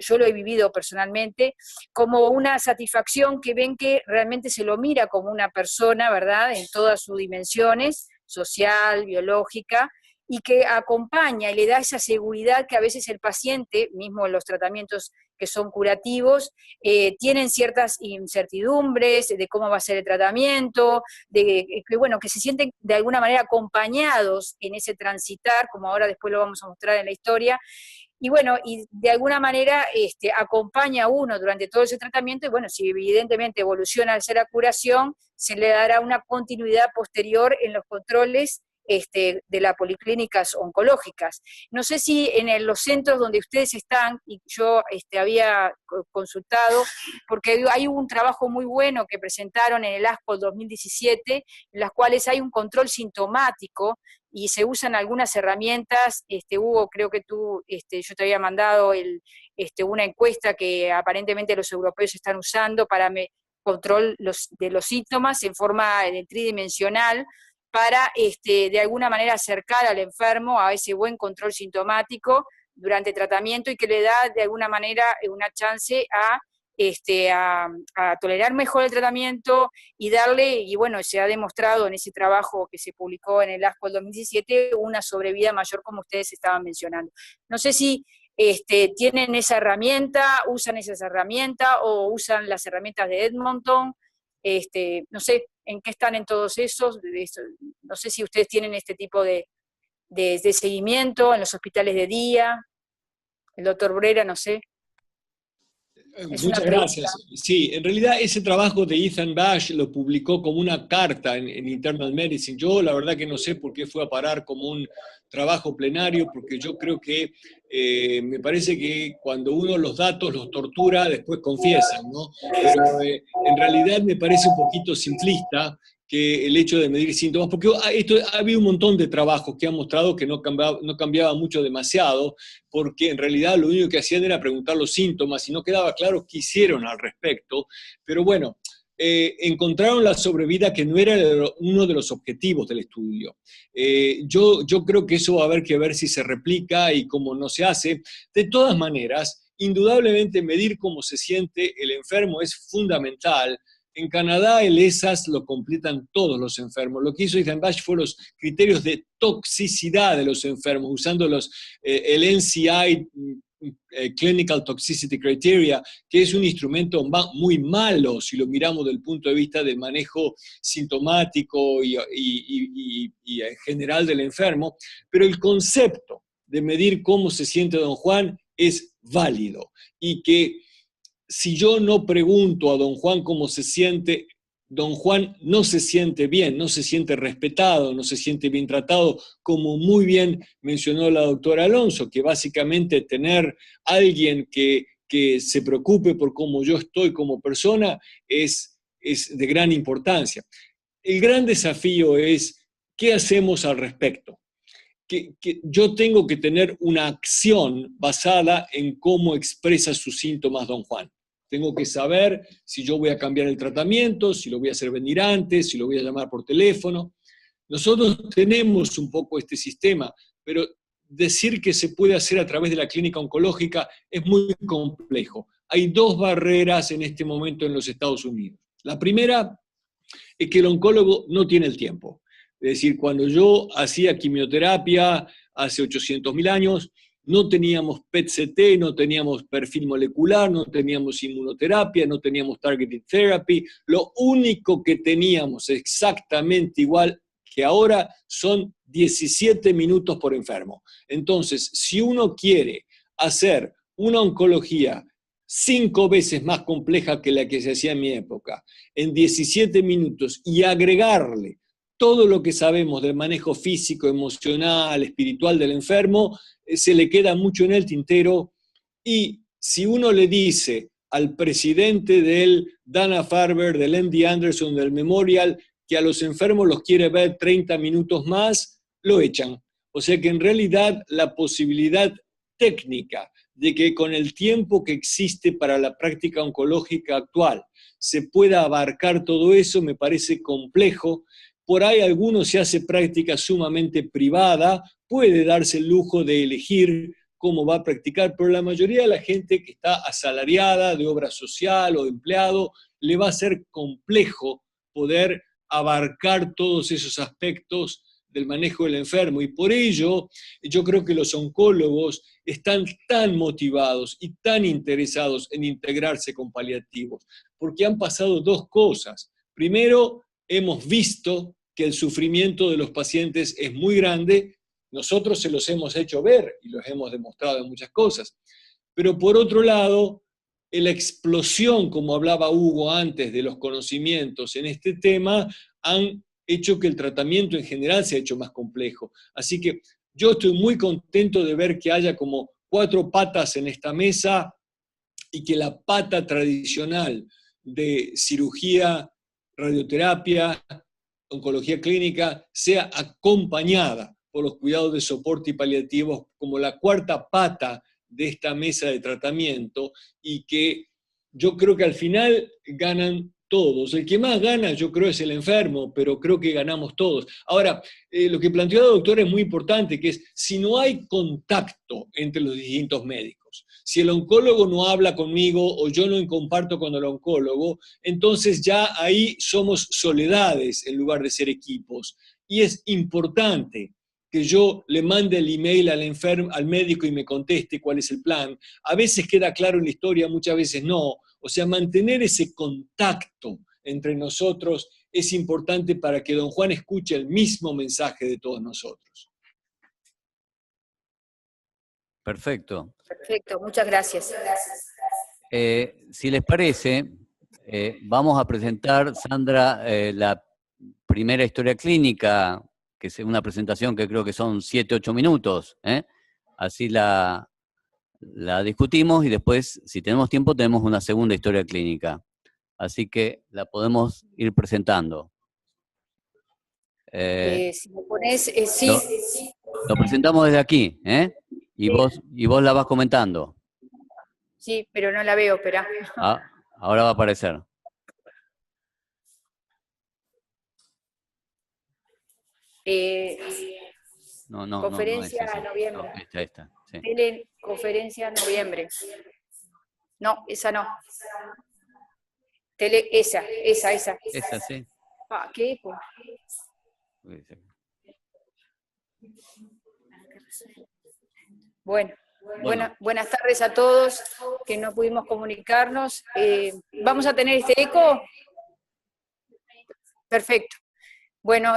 S12: yo lo he vivido personalmente, como una satisfacción, que ven que realmente se lo mira como una persona, ¿verdad?, en todas sus dimensiones, social, biológica, y que acompaña y le da esa seguridad que a veces el paciente, mismo en los tratamientos que son curativos, tienen ciertas incertidumbres de cómo va a ser el tratamiento, que se sienten de alguna manera acompañados en ese transitar, como ahora después lo vamos a mostrar en la historia, y de alguna manera acompaña a uno durante todo ese tratamiento, y si evidentemente evoluciona al ser la curación, se le dará una continuidad posterior en los controles de las policlínicas oncológicas. No sé si en los centros donde ustedes están, y yo había consultado, porque hay un trabajo muy bueno que presentaron en el ASCO 2017, en las cuales hay un control sintomático, y se usan algunas herramientas. Hugo, creo que yo te había mandado una encuesta que aparentemente los europeos están usando para control de los síntomas en forma tridimensional, para de alguna manera acercar al enfermo a ese buen control sintomático durante tratamiento, y que le da de alguna manera una chance a a tolerar mejor el tratamiento y darle, y bueno, se ha demostrado en ese trabajo que se publicó en el ASCO el 2017, una sobrevida mayor como ustedes estaban mencionando. No sé si tienen esa herramienta, usan esa herramienta o usan las herramientas de Edmonton, no sé en qué están en todos esos, no sé si ustedes tienen este tipo de seguimiento en los hospitales de día, el doctor Brera, no sé.
S2: Muchas gracias. Sí, en realidad ese trabajo de Ethan Bash lo publicó como una carta en Internal Medicine. Yo la verdad que no sé por qué fue a parar como un trabajo plenario, porque yo creo que me parece que cuando uno los datos los tortura, después confiesan, ¿no? Pero en realidad me parece un poquito simplista que el hecho de medir síntomas, porque había un montón de trabajos que han mostrado que no cambiaba mucho demasiado, porque en realidad lo único que hacían era preguntar los síntomas y no quedaba claro qué hicieron al respecto. Pero bueno, encontraron la sobrevida que no era uno de los objetivos del estudio. Yo creo que eso va a haber que ver si se replica y cómo no se hace. De todas maneras, indudablemente medir cómo se siente el enfermo es fundamental. En Canadá el ESAS lo completan todos los enfermos. Lo que hizo Ethan Bash fue los criterios de toxicidad de los enfermos, usando el NCI Clinical Toxicity Criteria, que es un instrumento muy malo si lo miramos desde el punto de vista del manejo sintomático y en general del enfermo, pero el concepto de medir cómo se siente don Juan es válido, y que si yo no pregunto a don Juan cómo se siente, don Juan no se siente bien, no se siente respetado, no se siente bien tratado, como muy bien mencionó la doctora Alonso, que básicamente tener alguien que se preocupe por cómo yo estoy como persona es de gran importancia. El gran desafío es, ¿qué hacemos al respecto? Que yo tengo que tener una acción basada en cómo expresa sus síntomas don Juan. Tengo que saber si yo voy a cambiar el tratamiento, si lo voy a hacer venir antes, si lo voy a llamar por teléfono. Nosotros tenemos un poco este sistema, pero decir que se puede hacer a través de la clínica oncológica es muy complejo. Hay dos barreras en este momento en los Estados Unidos. La primera es que el oncólogo no tiene el tiempo. Es decir, cuando yo hacía quimioterapia hace 800.000 años, no teníamos PET-CT, no teníamos perfil molecular, no teníamos inmunoterapia, no teníamos targeted therapy. Lo único que teníamos exactamente igual que ahora son 17 minutos por enfermo. Entonces, si uno quiere hacer una oncología 5 veces más compleja que la que se hacía en mi época, en 17 minutos, y agregarle todo lo que sabemos del manejo físico, emocional, espiritual del enfermo, se le queda mucho en el tintero. Y si uno le dice al presidente del Dana-Farber, del MD Anderson, del Memorial, que a los enfermos los quiere ver 30 minutos más, lo echan. O sea que en realidad la posibilidad técnica de que con el tiempo que existe para la práctica oncológica actual se pueda abarcar todo eso me parece complejo. Por ahí alguno se hace práctica sumamente privada, puede darse el lujo de elegir cómo va a practicar, pero la mayoría de la gente que está asalariada, de obra social o de empleado, le va a ser complejo poder abarcar todos esos aspectos del manejo del enfermo. Y por ello, yo creo que los oncólogos están tan motivados y tan interesados en integrarse con paliativos, porque han pasado dos cosas. Primero, hemos visto que el sufrimiento de los pacientes es muy grande, nosotros se los hemos hecho ver y los hemos demostrado en muchas cosas. Pero por otro lado, la explosión, como hablaba Hugo antes, de los conocimientos en este tema, han hecho que el tratamiento en general se ha hecho más complejo. Así que yo estoy muy contento de ver que haya como 4 patas en esta mesa y que la pata tradicional de cirugía, radioterapia, oncología clínica sea acompañada por los cuidados de soporte y paliativos como la 4ª pata de esta mesa de tratamiento, y que yo creo que al final ganan todos. El que más gana yo creo es el enfermo, pero creo que ganamos todos. Ahora, lo que planteó la doctora es muy importante, que es si no hay contacto entre los distintos médicos, Si el oncólogo no habla conmigo o yo no comparto con el oncólogo, entonces ya ahí somos soledades en lugar de ser equipos. Y es importante que yo le mande el email al médico y me conteste cuál es el plan. A veces queda claro en la historia, muchas veces no. O sea, mantener ese contacto entre nosotros es importante para que don Juan escuche el mismo mensaje de todos nosotros.
S1: Perfecto.
S12: Perfecto, muchas gracias.
S1: Si les parece, vamos a presentar, Sandra, la primera historia clínica, que es una presentación que creo que son 7-8 minutos. Así la discutimos y después, si tenemos tiempo, tenemos una segunda historia clínica. Así que la podemos ir presentando.
S12: Si me pones, sí.
S1: Lo presentamos desde aquí, y vos la vas comentando.
S12: Sí, pero no la veo, espera.
S1: Ahora va a aparecer.
S12: Conferencia noviembre.
S1: Esta, sí.
S12: Teleconferencia noviembre. No, esa no. Esa.
S1: Esa, sí.
S12: ¿Qué eco? Bueno, buenas tardes a todos que no pudimos comunicarnos. ¿Vamos a tener este eco? Perfecto. Bueno,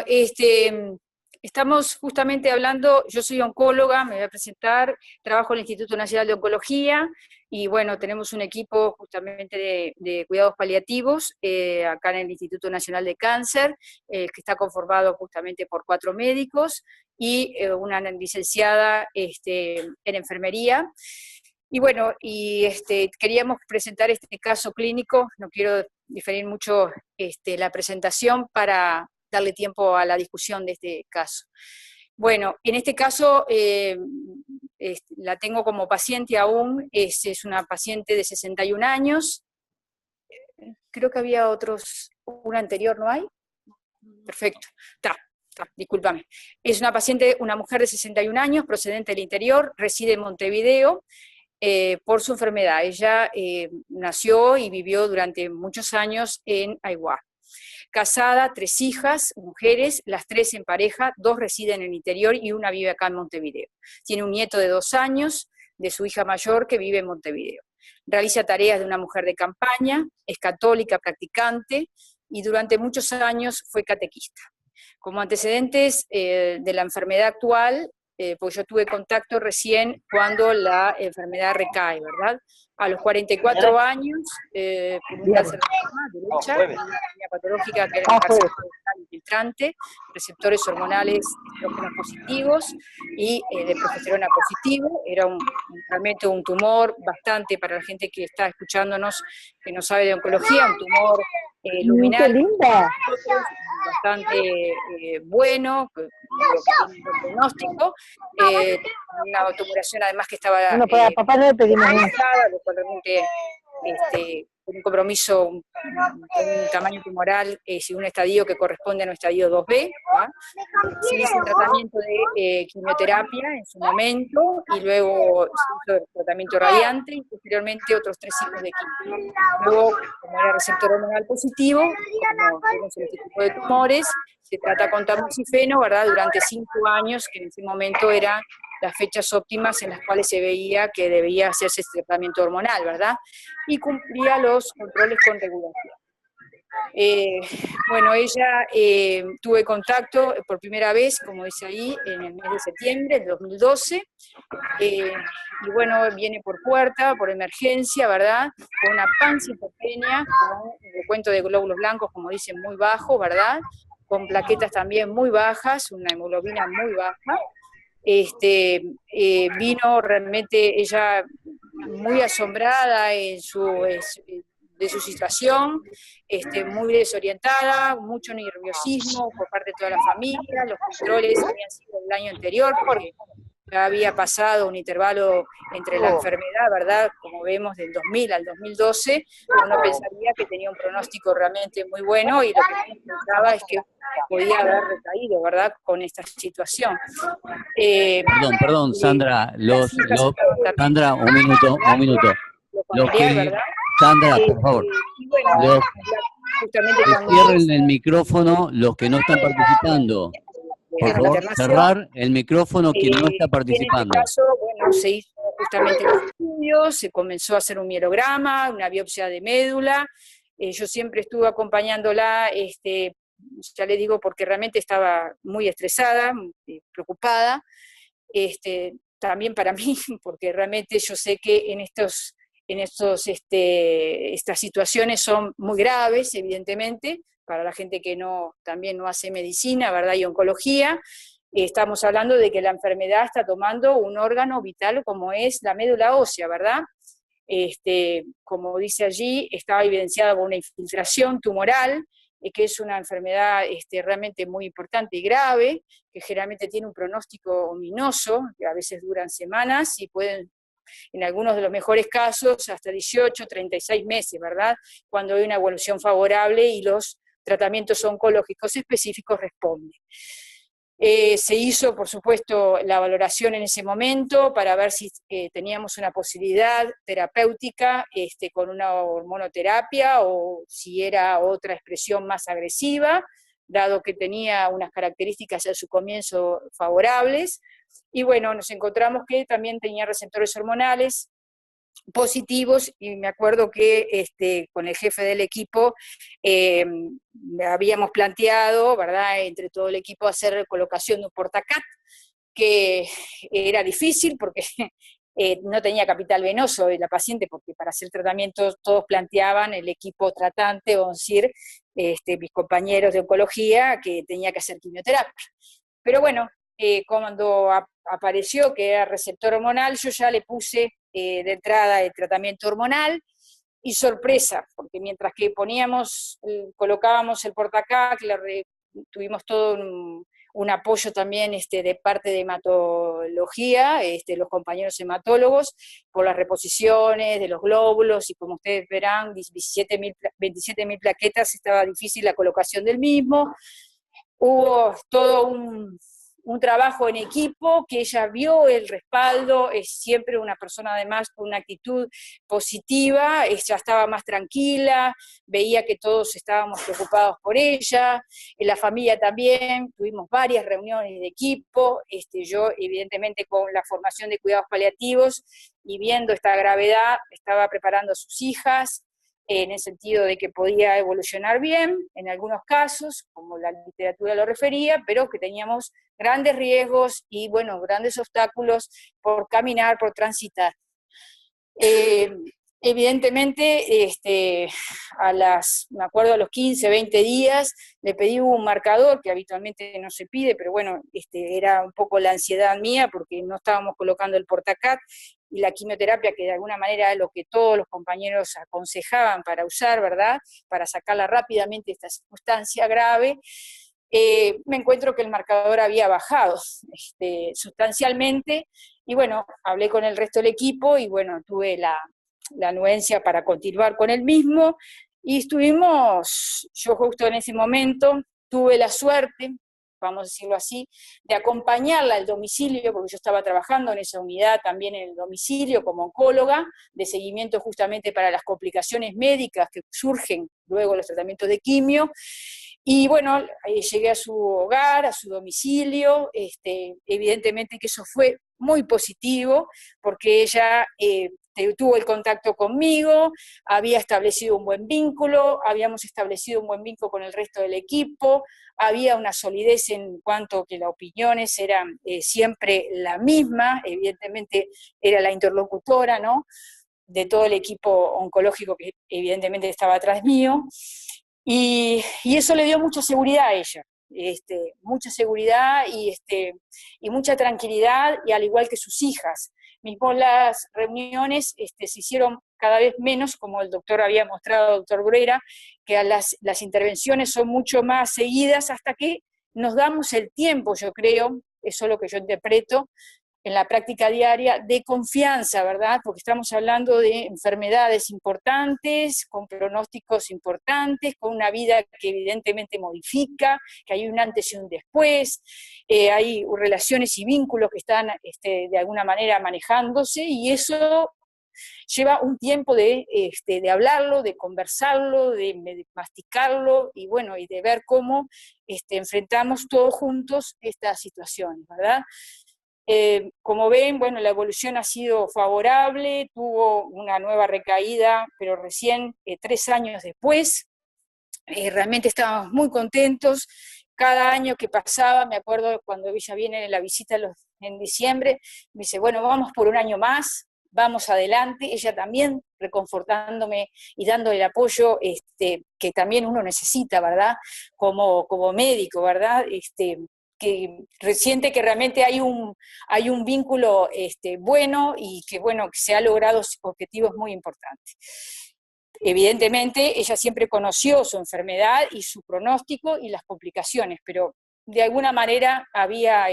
S12: estamos justamente hablando, yo soy oncóloga, me voy a presentar, trabajo en el Instituto Nacional de Oncología, y bueno, tenemos un equipo justamente de cuidados paliativos, acá en el Instituto Nacional de Cáncer, que está conformado justamente por 4 médicos, y una licenciada en enfermería. Y bueno, queríamos presentar este caso clínico, no quiero diferir mucho la presentación para darle tiempo a la discusión de este caso. Bueno, en este caso la tengo como paciente aún, es una paciente de 61 años, creo que había un anterior, ¿no hay? Perfecto, discúlpame. Es una paciente, una mujer de 61 años, procedente del interior, reside en Montevideo, por su enfermedad. Ella nació y vivió durante muchos años en Aiguá. Casada, 3 hijas, mujeres, las 3 en pareja, 2 residen en el interior y una vive acá en Montevideo. Tiene un nieto de 2 años, de su hija mayor, que vive en Montevideo. Realiza tareas de una mujer de campaña, es católica, practicante, y durante muchos años fue catequista. Como antecedentes de la enfermedad actual, porque yo tuve contacto recién cuando la enfermedad recae, ¿verdad? A los 44 años, con un cáncer de mama derecha, una anemia patológica que era un carcinoma infiltrante, receptores hormonales estrógenos positivos y de progesterona positivo. Era realmente un tumor bastante, para la gente que está escuchándonos, que no sabe de oncología, un tumor luminal, bastante bueno, lo que tiene un pronóstico, una tumoración además que estaba
S13: papá no le pedimos
S12: lo cual realmente con un compromiso, un tamaño tumoral, un estadio que corresponde a un estadio 2B, se hizo un tratamiento de quimioterapia en su momento, y luego se hizo el tratamiento radiante, y posteriormente otros 3 ciclos de quimio. Luego, como era receptor hormonal positivo, como tenemos este tipo de tumores, se trata con tamoxifeno, ¿verdad?, durante 5 años, que en ese momento eran las fechas óptimas en las cuales se veía que debía hacerse este tratamiento hormonal, ¿verdad? Y cumplía los controles con regulación. Bueno, ella tuve contacto por primera vez, como dice ahí, en el mes de septiembre de 2012, y bueno, viene por puerta, por emergencia, ¿verdad? Con una pancinopenia, con un recuento de glóbulos blancos, como dicen, muy bajo, ¿verdad? Con plaquetas también muy bajas, una hemoglobina muy baja. Vino realmente ella muy asombrada de su situación, muy desorientada, mucho nerviosismo por parte de toda la familia. Los controles habían sido el año anterior porque ya había pasado un intervalo entre la enfermedad, ¿verdad? Como vemos, del 2000 al 2012, uno pensaría que tenía un pronóstico realmente muy bueno, y lo que uno pensaba es que podía haber recaído, ¿verdad?, con esta situación.
S1: Perdón, Sandra, Sandra, un minuto. Los que,
S12: ¿verdad?
S1: Sandra, por favor,
S12: y bueno, justamente cuando
S1: cierren el micrófono los que no están participando. Por favor, cerrar el micrófono quien no está participando.
S12: En este caso, bueno, se hizo justamente los estudios, se comenzó a hacer un mielograma, una biopsia de médula. Yo siempre estuve acompañándola, ya le digo, porque realmente estaba muy estresada, preocupada. También para mí, porque realmente yo sé que estas situaciones son muy graves, evidentemente, para la gente que también no hace medicina, ¿verdad?, y oncología. Estamos hablando de que la enfermedad está tomando un órgano vital como es la médula ósea, ¿verdad? Como dice allí, estaba evidenciada por una infiltración tumoral, que es una enfermedad realmente muy importante y grave, que generalmente tiene un pronóstico ominoso, que a veces duran semanas y pueden, en algunos de los mejores casos, hasta 18, 36 meses, ¿verdad?, cuando hay una evolución favorable y los tratamientos oncológicos específicos responden. Se hizo, por supuesto, la valoración en ese momento para ver si teníamos una posibilidad terapéutica con una hormonoterapia o si era otra expresión más agresiva, dado que tenía unas características en su comienzo favorables. Y bueno, nos encontramos que también tenía receptores hormonales positivos, y me acuerdo que con el jefe del equipo habíamos planteado, ¿verdad?, entre todo el equipo, hacer colocación de un portacat, que era difícil porque no tenía capital venoso de la paciente, porque para hacer tratamientos todos planteaban, el equipo tratante, o decir, mis compañeros de oncología, que tenía que hacer quimioterapia. Pero bueno, cuando apareció que era receptor hormonal, yo ya le puse de entrada el tratamiento hormonal, y sorpresa, porque mientras que colocábamos el portacac, tuvimos todo un apoyo también de parte de hematología, los compañeros hematólogos, por las reposiciones de los glóbulos, y como ustedes verán, 27.000 plaquetas, estaba difícil la colocación del mismo. Hubo todo un trabajo en equipo, que ella vio el respaldo, es siempre una persona además con una actitud positiva, ella estaba más tranquila, veía que todos estábamos preocupados por ella, la familia también, tuvimos varias reuniones de equipo, yo evidentemente con la formación de cuidados paliativos y viendo esta gravedad, estaba preparando a sus hijas, en el sentido de que podía evolucionar bien, en algunos casos, como la literatura lo refería, pero que teníamos grandes riesgos y, bueno, grandes obstáculos por caminar, por transitar. Evidentemente, me acuerdo a los 15, 20 días, le pedí un marcador, que habitualmente no se pide, pero bueno, era un poco la ansiedad mía, porque no estábamos colocando el portacat, y la quimioterapia, que de alguna manera es lo que todos los compañeros aconsejaban para usar, ¿verdad?, para sacarla rápidamente de esta circunstancia grave, me encuentro que el marcador había bajado sustancialmente, y bueno, hablé con el resto del equipo, y bueno, tuve la anuencia para continuar con el mismo, y yo justo en ese momento tuve la suerte, vamos a decirlo así, de acompañarla al domicilio, porque yo estaba trabajando en esa unidad también en el domicilio como oncóloga, de seguimiento justamente para las complicaciones médicas que surgen luego de los tratamientos de quimio, y bueno, llegué a su hogar, a su domicilio, evidentemente que eso fue muy positivo, porque ella tuvo el contacto conmigo, había establecido un buen vínculo, habíamos establecido un buen vínculo con el resto del equipo, había una solidez en cuanto que las opiniones eran siempre la misma, evidentemente era la interlocutora, ¿no?, de todo el equipo oncológico que evidentemente estaba atrás mío, y eso le dio mucha seguridad a ella, mucha seguridad y mucha tranquilidad, y al igual que sus hijas. Mismo las reuniones se hicieron cada vez menos, como el doctor había mostrado, doctor Brera, que las intervenciones son mucho más seguidas hasta que nos damos el tiempo, yo creo, eso es lo que yo interpreto, en la práctica diaria de confianza, ¿verdad? Porque estamos hablando de enfermedades importantes, con pronósticos importantes, con una vida que evidentemente modifica, que hay un antes y un después, hay relaciones y vínculos que están de alguna manera manejándose, y eso lleva un tiempo de hablarlo, de conversarlo, de masticarlo, y bueno, y de ver cómo enfrentamos todos juntos estas situaciones, ¿verdad? Como ven, bueno, la evolución ha sido favorable, tuvo una nueva recaída, pero recién 3 años después. Realmente estábamos muy contentos. Cada año que pasaba, me acuerdo cuando ella viene en la visita en diciembre, me dice, bueno, vamos por un año más, vamos adelante, ella también reconfortándome y dando el apoyo que también uno necesita, ¿verdad? Como médico, ¿verdad? Que siente que realmente hay un vínculo bueno, y que, bueno, que se ha logrado objetivos muy importantes. Evidentemente, ella siempre conoció su enfermedad y su pronóstico y las complicaciones, pero de alguna manera había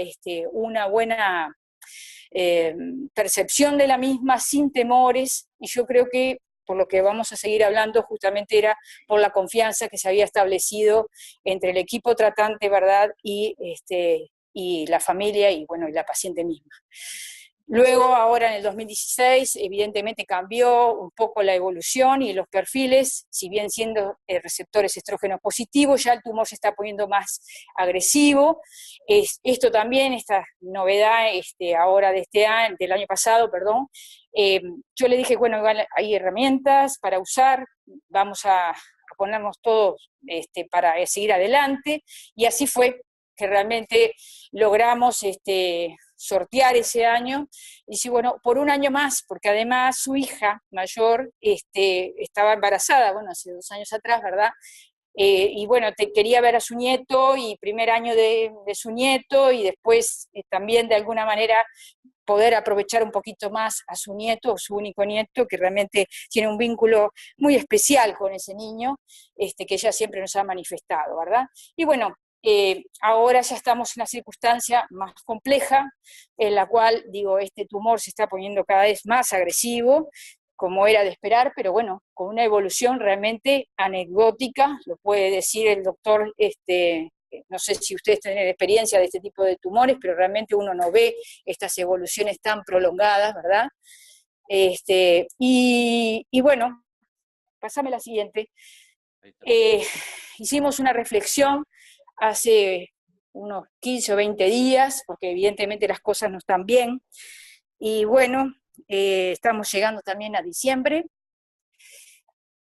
S12: una buena percepción de la misma, sin temores, y yo creo que por lo que vamos a seguir hablando justamente era por la confianza que se había establecido entre el equipo tratante, ¿verdad?, y la familia y, bueno, y la paciente misma. Luego, ahora en el 2016, evidentemente cambió un poco la evolución y los perfiles, si bien siendo receptores estrógenos positivos, ya el tumor se está poniendo más agresivo. Esto también, esta novedad ahora de del año pasado, perdón, yo le dije, bueno, hay herramientas para usar, vamos a ponernos todos para seguir adelante, y así fue que realmente logramos sortear ese año, y sí, bueno, por un año más, porque además su hija mayor estaba embarazada, bueno, hace 2 años atrás, ¿verdad? Y bueno, quería ver a su nieto, y primer año de su nieto, y después también de alguna manera poder aprovechar un poquito más a su nieto, o su único nieto, que realmente tiene un vínculo muy especial con ese niño, que ella siempre nos ha manifestado, ¿verdad? Y bueno, ahora ya estamos en una circunstancia más compleja, en la cual, digo, este tumor se está poniendo cada vez más agresivo, como era de esperar, pero bueno, con una evolución realmente anecdótica, lo puede decir el doctor, no sé si ustedes tienen experiencia de este tipo de tumores, pero realmente uno no ve estas evoluciones tan prolongadas, ¿verdad? Y bueno, pasame la siguiente. Hicimos una reflexión hace unos 15 o 20 días, porque evidentemente las cosas no están bien, y bueno, estamos llegando también a diciembre,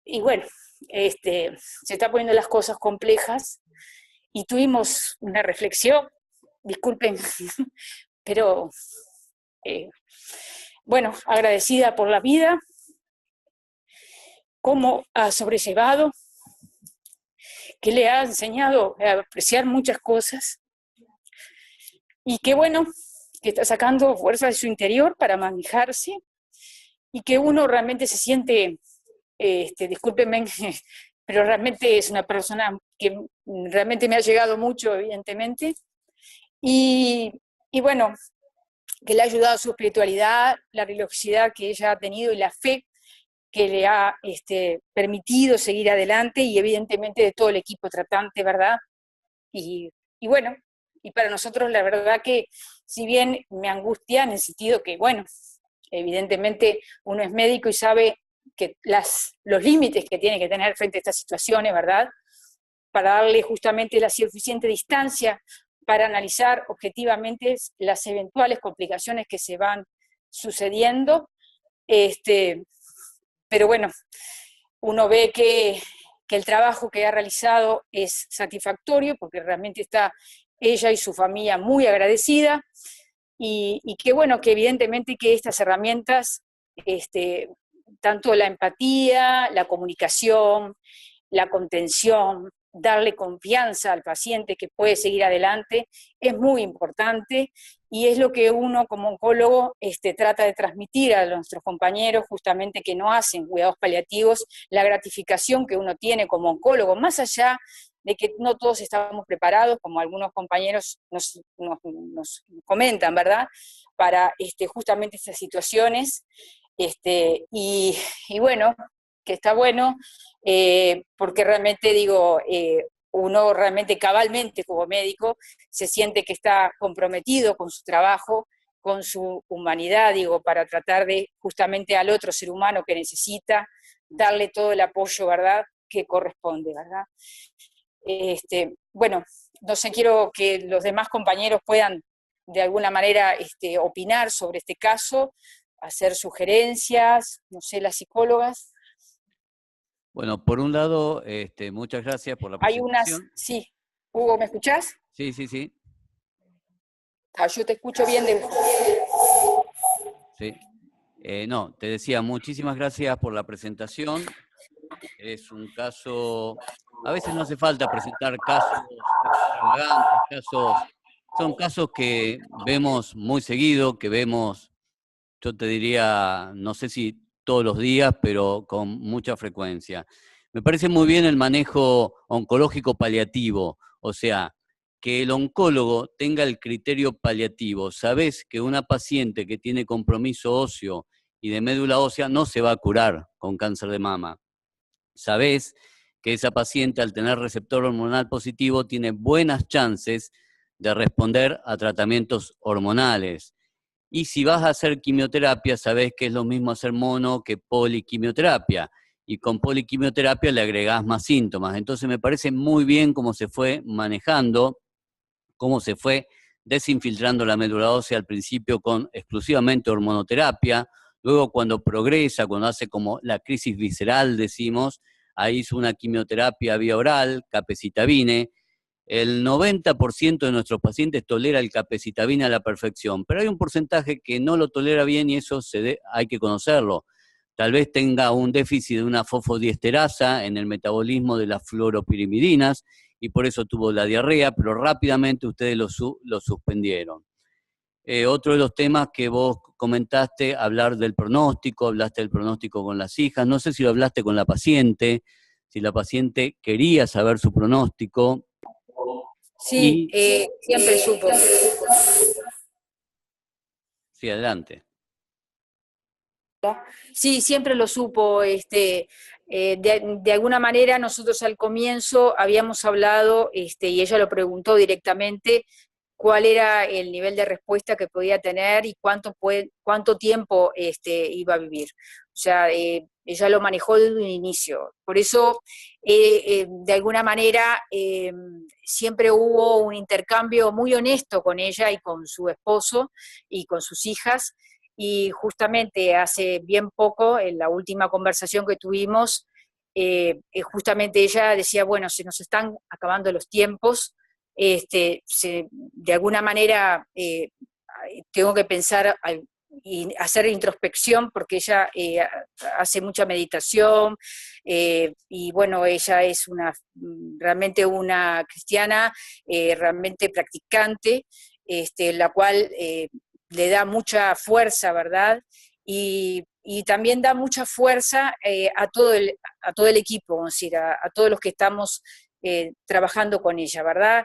S12: y bueno, se están poniendo las cosas complejas, y tuvimos una reflexión, disculpen, pero bueno, agradecida por la vida, cómo ha sobrellevado, que le ha enseñado a apreciar muchas cosas, y que bueno, que está sacando fuerza de su interior para manejarse, y que uno realmente se siente, discúlpenme, pero realmente es una persona que realmente me ha llegado mucho, evidentemente, y bueno, que le ha ayudado su espiritualidad, la religiosidad que ella ha tenido y la fe que le ha permitido seguir adelante, y evidentemente de todo el equipo tratante, ¿verdad? Y bueno, y para nosotros la verdad que, si bien me angustia en el sentido que, bueno, evidentemente uno es médico y sabe que los límites que tiene que tener frente a estas situaciones, ¿verdad? Para darle justamente la suficiente distancia para analizar objetivamente las eventuales complicaciones que se van sucediendo, pero bueno, uno ve que el trabajo que ha realizado es satisfactorio, porque realmente está ella y su familia muy agradecida, y que bueno, que evidentemente que estas herramientas, tanto la empatía, la comunicación, la contención, darle confianza al paciente que puede seguir adelante, es muy importante, y es lo que uno como oncólogo trata de transmitir a nuestros compañeros justamente que no hacen cuidados paliativos, la gratificación que uno tiene como oncólogo, más allá de que no todos estamos preparados, como algunos compañeros nos comentan, ¿verdad? para justamente estas situaciones, y bueno, que está bueno, porque realmente digo, uno realmente cabalmente como médico se siente que está comprometido con su trabajo, con su humanidad, digo, para tratar de justamente al otro ser humano que necesita darle todo el apoyo, ¿verdad?, que corresponde, ¿verdad? Bueno, no sé, quiero que los demás compañeros puedan de alguna manera opinar sobre este caso, hacer sugerencias, no sé, las psicólogas.
S1: Bueno, por un lado, muchas gracias por la
S12: Hay unas,
S1: presentación.
S12: sí. Hugo, ¿me escuchás?
S1: Sí, sí, sí.
S12: Yo te escucho bien de...
S1: Sí. No, te decía, muchísimas gracias por la presentación. Es un caso, a veces no hace falta presentar casos extravagantes, son casos que vemos muy seguido, que vemos, yo te diría, no sé si todos los días, pero con mucha frecuencia. Me parece muy bien el manejo oncológico paliativo, o sea, que el oncólogo tenga el criterio paliativo. Sabés que una paciente que tiene compromiso óseo y de médula ósea no se va a curar con cáncer de mama. Sabés que esa paciente, al tener receptor hormonal positivo, tiene buenas chances de responder a tratamientos hormonales. Y si vas a hacer quimioterapia, sabés que es lo mismo hacer mono que poliquimioterapia. Y con poliquimioterapia le agregás más síntomas. Entonces me parece muy bien cómo se fue manejando, cómo se fue desinfiltrando la médula ósea al principio con exclusivamente hormonoterapia. Luego cuando progresa, cuando hace como la crisis visceral, decimos, ahí hizo una quimioterapia vía oral, capecitabine. El 90% de nuestros pacientes tolera el capecitabine a la perfección, pero hay un porcentaje que no lo tolera bien y eso hay que conocerlo. Tal vez tenga un déficit de una fosfodiesterasa en el metabolismo de las fluoropirimidinas y por eso tuvo la diarrea, pero rápidamente ustedes lo suspendieron. Otro de los temas que vos comentaste, hablar del pronóstico, hablaste del pronóstico con las hijas, no sé si lo hablaste con la paciente, si la paciente quería saber su pronóstico.
S12: Sí, siempre supo.
S1: Sí, adelante.
S12: Sí, siempre lo supo. De alguna manera nosotros al comienzo habíamos hablado, y ella lo preguntó directamente, cuál era el nivel de respuesta que podía tener y cuánto tiempo iba a vivir. O sea, ella lo manejó desde un inicio. Por eso, de alguna manera, siempre hubo un intercambio muy honesto con ella y con su esposo y con sus hijas. Y justamente hace bien poco, en la última conversación que tuvimos, justamente ella decía, bueno, se nos están acabando los tiempos, de alguna manera tengo que pensar y hacer introspección porque ella hace mucha meditación y bueno, ella es realmente una cristiana, realmente practicante, la cual le da mucha fuerza, ¿verdad? Y también da mucha fuerza a todo el equipo, vamos a decir, a todos los que estamos trabajando con ella, ¿verdad?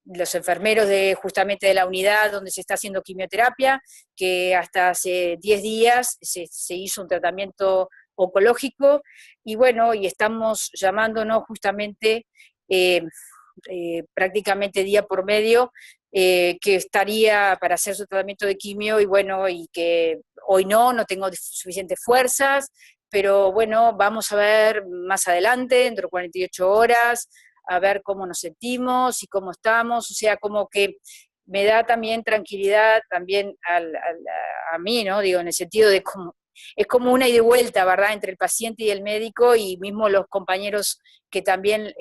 S12: Los enfermeros justamente de la unidad donde se está haciendo quimioterapia, que hasta hace 10 días se hizo un tratamiento oncológico, y bueno, y estamos llamándonos justamente prácticamente día por medio, que estaría para hacer su tratamiento de quimio, y bueno, y que hoy no tengo suficientes fuerzas, pero bueno, vamos a ver más adelante, dentro de 48 horas, a ver cómo nos sentimos y cómo estamos, o sea, como que me da también tranquilidad también a mí, ¿no? Digo, en el sentido de cómo es como una ida y vuelta, ¿verdad?, entre el paciente y el médico, y mismo los compañeros que también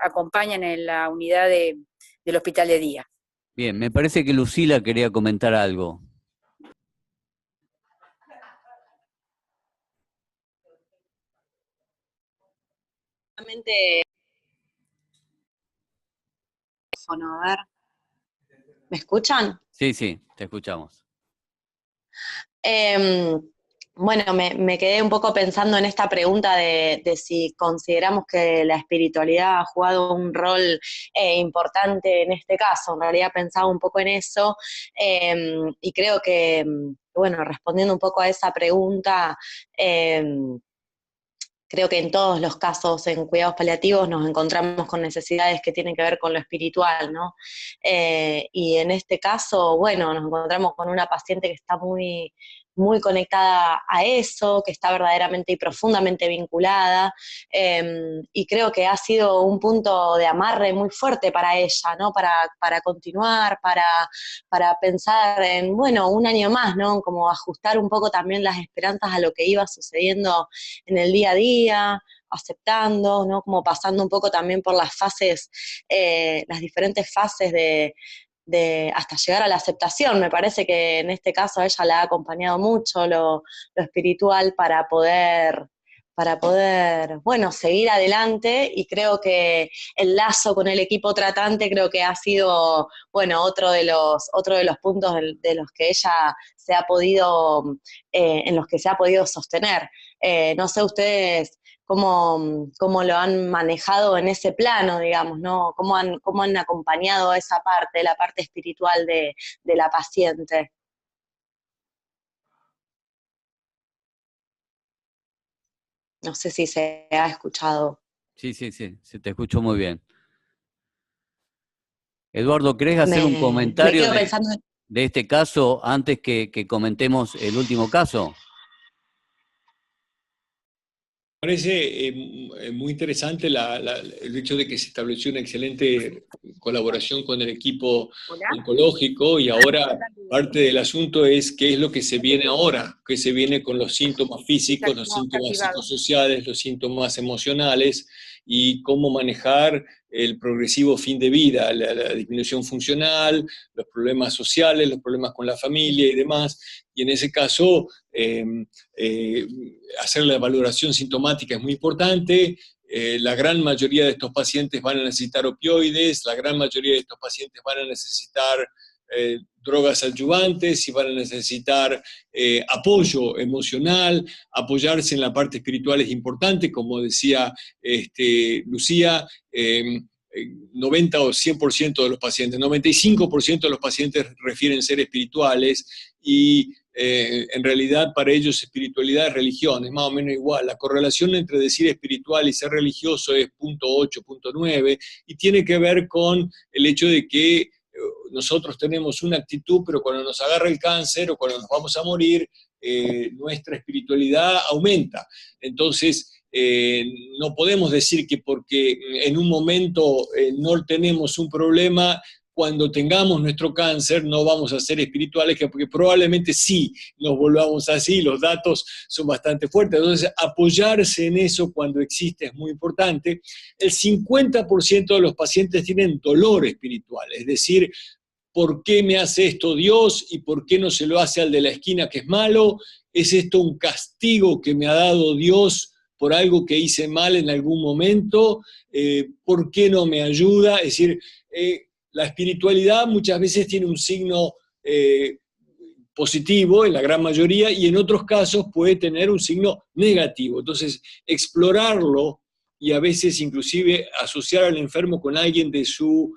S12: acompañan en la unidad del hospital de día.
S1: Bien, me parece que Lucila quería comentar algo.
S6: A ver, ¿me escuchan?
S1: Sí, sí, te escuchamos.
S6: Bueno, me quedé un poco pensando en esta pregunta de si consideramos que la espiritualidad ha jugado un rol importante en este caso. En realidad pensaba un poco en eso y creo que, bueno, respondiendo un poco a esa pregunta, creo que en todos los casos en cuidados paliativos nos encontramos con necesidades que tienen que ver con lo espiritual, ¿no? Y en este caso, bueno, nos encontramos con una paciente que está muy, muy conectada a eso, que está verdaderamente y profundamente vinculada, y creo que ha sido un punto de amarre muy fuerte para ella, ¿no? Para continuar, para pensar en, bueno, un año más, ¿no? Como ajustar un poco también las esperanzas a lo que iba sucediendo en el día a día, aceptando, ¿no? Como pasando un poco también por las fases, las diferentes fases de hasta llegar a la aceptación. Me parece que en este caso a ella la ha acompañado mucho lo espiritual para poder, bueno, seguir adelante, y creo que el lazo con el equipo tratante creo que ha sido, bueno, otro de los puntos de los que ella se ha podido, en los que se ha podido sostener. No sé ustedes cómo lo han manejado en ese plano, digamos, ¿no? Cómo han acompañado esa parte, la parte espiritual de la paciente. No sé si se ha escuchado.
S1: Sí, se te escuchó muy bien. Eduardo, ¿querés hacer un comentario de este caso antes que comentemos el último caso?
S2: Me parece muy interesante el hecho de que se estableció una excelente colaboración con el equipo oncológico, y ahora parte del asunto es qué es lo que se viene ahora, qué se viene con los síntomas físicos, los síntomas psicosociales, los síntomas emocionales, y cómo manejar el progresivo fin de vida, la disminución funcional, los problemas sociales, los problemas con la familia y demás. Y en ese caso, hacer la valoración sintomática es muy importante. La gran mayoría de estos pacientes van a necesitar opioides, la gran mayoría de estos pacientes van a necesitar drogas adyuvantes, y van a necesitar apoyo emocional. Apoyarse en la parte espiritual es importante, como decía Lucía. 90 o 100% de los pacientes, 95% de los pacientes refieren ser espirituales, y en realidad para ellos espiritualidad es religión, es más o menos igual. La correlación entre decir espiritual y ser religioso es 0.8, 0.9, y tiene que ver con el hecho de que nosotros tenemos una actitud, pero cuando nos agarra el cáncer o cuando nos vamos a morir, nuestra espiritualidad aumenta. Entonces, no podemos decir que porque en un momento no tenemos un problema, cuando tengamos nuestro cáncer no vamos a ser espirituales, porque probablemente sí nos volvamos así. Los datos son bastante fuertes. Entonces, apoyarse en eso cuando existe es muy importante. El 50% de los pacientes tienen dolor espiritual, es decir, ¿por qué me hace esto Dios y por qué no se lo hace al de la esquina que es malo? ¿Es esto un castigo que me ha dado Dios por algo que hice mal en algún momento? ¿Por qué no me ayuda? Es decir, la espiritualidad muchas veces tiene un signo positivo en la gran mayoría, y en otros casos puede tener un signo negativo. Entonces, explorarlo, y a veces inclusive asociar al enfermo con alguien de su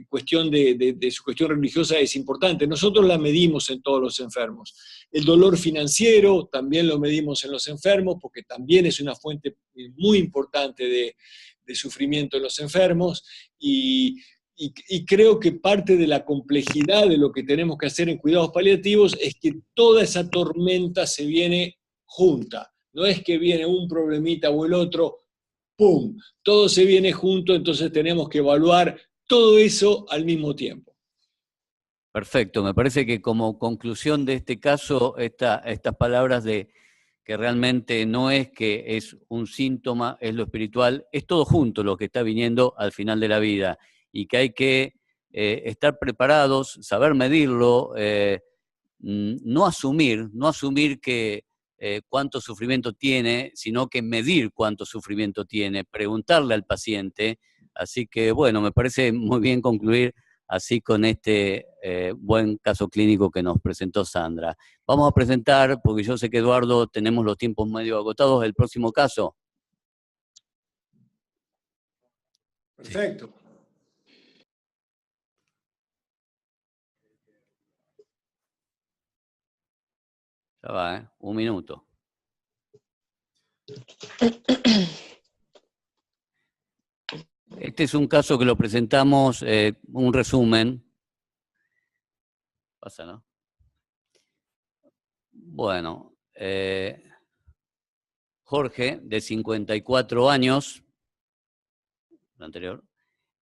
S2: cuestión de su cuestión religiosa es importante. Nosotros la medimos en todos los enfermos. El dolor financiero también lo medimos en los enfermos, porque también es una fuente muy importante de sufrimiento en los enfermos, y creo que parte de la complejidad de lo que tenemos que hacer en cuidados paliativos es que toda esa tormenta se viene junta. No es que viene un problemita o el otro, ¡pum! Todo se viene junto, entonces tenemos que evaluar todo eso al mismo tiempo.
S1: Perfecto, me parece que como conclusión de este caso, estas palabras de que realmente no es que es un síntoma, es lo espiritual, es todo junto lo que está viniendo al final de la vida, y que hay que estar preparados, saber medirlo, no asumir que cuánto sufrimiento tiene, sino que medir cuánto sufrimiento tiene, preguntarle al paciente. Así que, bueno, me parece muy bien concluir así con este buen caso clínico que nos presentó Sandra. Vamos a presentar, porque yo sé que Eduardo tenemos los tiempos medio agotados, el próximo caso.
S2: Perfecto.
S1: Ya va, un minuto. Este es un caso que lo presentamos, un resumen. Pasa, ¿no? Bueno, Jorge, de 54 años, lo anterior,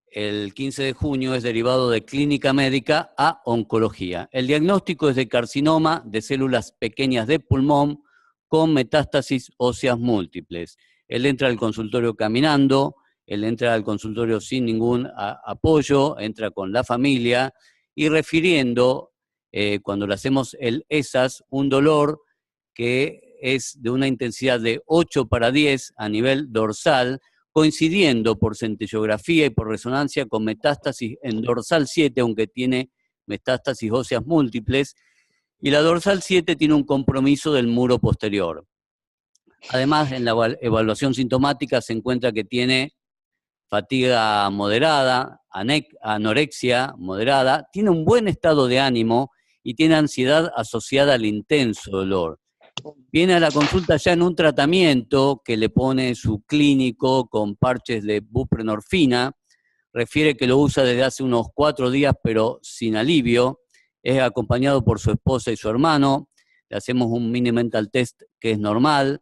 S1: el 15 de junio es derivado de clínica médica a oncología. El diagnóstico es de carcinoma de células pequeñas de pulmón con metástasis óseas múltiples. Él entra al consultorio caminando, él entra al consultorio sin ningún apoyo, entra con la familia y refiriendo, cuando le hacemos el ESAS, un dolor que es de una intensidad de 8/10 a nivel dorsal, coincidiendo por centellografía y por resonancia con metástasis en dorsal 7, aunque tiene metástasis óseas múltiples, y la dorsal 7 tiene un compromiso del muro posterior. Además, en la evaluación sintomática se encuentra que tiene fatiga moderada, anorexia moderada, tiene un buen estado de ánimo y tiene ansiedad asociada al intenso dolor. Viene a la consulta ya en un tratamiento que le pone su clínico con parches de buprenorfina, refiere que lo usa desde hace unos 4 días pero sin alivio, es acompañado por su esposa y su hermano, le hacemos un mini mental test que es normal,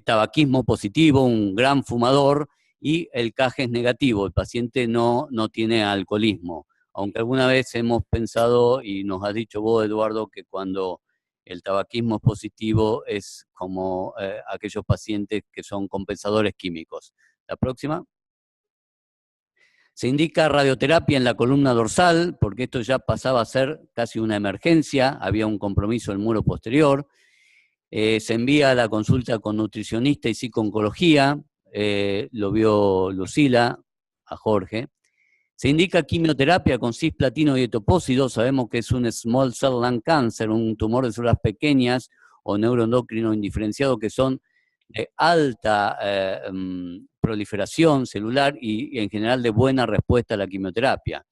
S1: tabaquismo positivo, un gran fumador y el CAG es negativo, el paciente no tiene alcoholismo, aunque alguna vez hemos pensado y nos has dicho vos, Eduardo, que cuando el tabaquismo es positivo es como aquellos pacientes que son compensadores químicos. La próxima. Se indica radioterapia en la columna dorsal, porque esto ya pasaba a ser casi una emergencia, había un compromiso en el muro posterior. Se envía a la consulta con nutricionista y psico-oncología, lo vio Lucila, a Jorge. Se indica quimioterapia con cisplatino y etopósido, sabemos que es un small cell lung cancer, un tumor de células pequeñas o neuroendocrino indiferenciado que son de alta proliferación celular y en general de buena respuesta a la quimioterapia.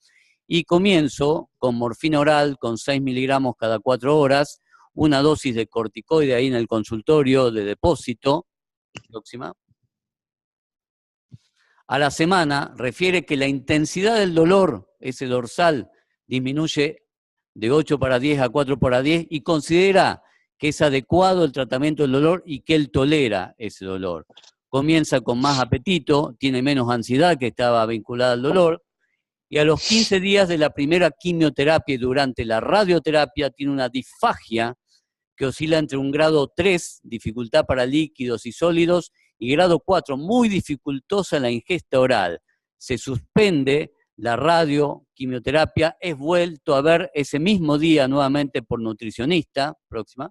S1: Y comienzo con morfina oral con 6 miligramos cada 4 horas, una dosis de corticoide ahí en el consultorio de depósito. Próxima. A la semana refiere que la intensidad del dolor, ese dorsal, disminuye de 8/10 a 4/10 y considera que es adecuado el tratamiento del dolor y que él tolera ese dolor. Comienza con más apetito, tiene menos ansiedad que estaba vinculada al dolor, y a los 15 días de la primera quimioterapia y durante la radioterapia tiene una disfagia que oscila entre un grado 3, dificultad para líquidos y sólidos, y grado 4, muy dificultosa la ingesta oral. Se suspende la radioquimioterapia, es vuelto a ver ese mismo día nuevamente por nutricionista. Próxima.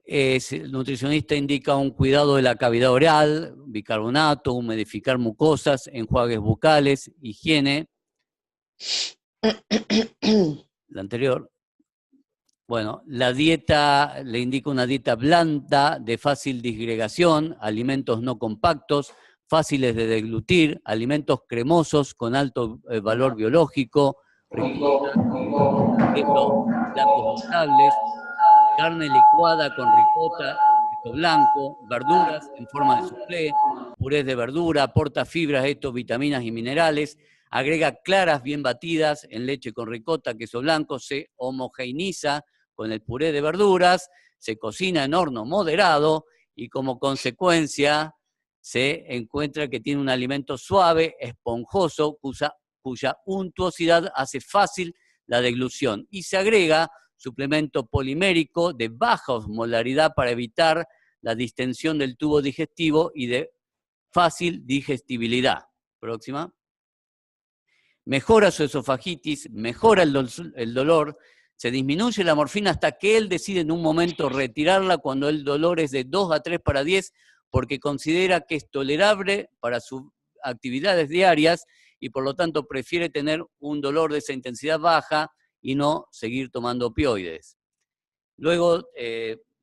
S1: El nutricionista indica un cuidado de la cavidad oral, bicarbonato, humidificar mucosas, enjuagues bucales, higiene. La anterior. Bueno, la dieta le indica una dieta blanda, de fácil disgregación, alimentos no compactos, fáciles de deglutir, alimentos cremosos con alto valor biológico, quesos, platos notables, carne licuada con ricota, queso blanco, verduras en forma de soufflé, purés de verdura, aporta fibras, vitaminas y minerales, agrega claras bien batidas en leche con ricota, queso blanco, se homogeneiza con el puré de verduras, se cocina en horno moderado y como consecuencia se encuentra que tiene un alimento suave, esponjoso, cuya untuosidad hace fácil la deglución. Y se agrega suplemento polimérico de baja osmolaridad para evitar la distensión del tubo digestivo y de fácil digestibilidad. Próxima. Mejora su esofagitis, mejora el dolor, se disminuye la morfina hasta que él decide en un momento retirarla cuando el dolor es de 2 a 3/10 porque considera que es tolerable para sus actividades diarias y por lo tanto prefiere tener un dolor de esa intensidad baja y no seguir tomando opioides. Luego,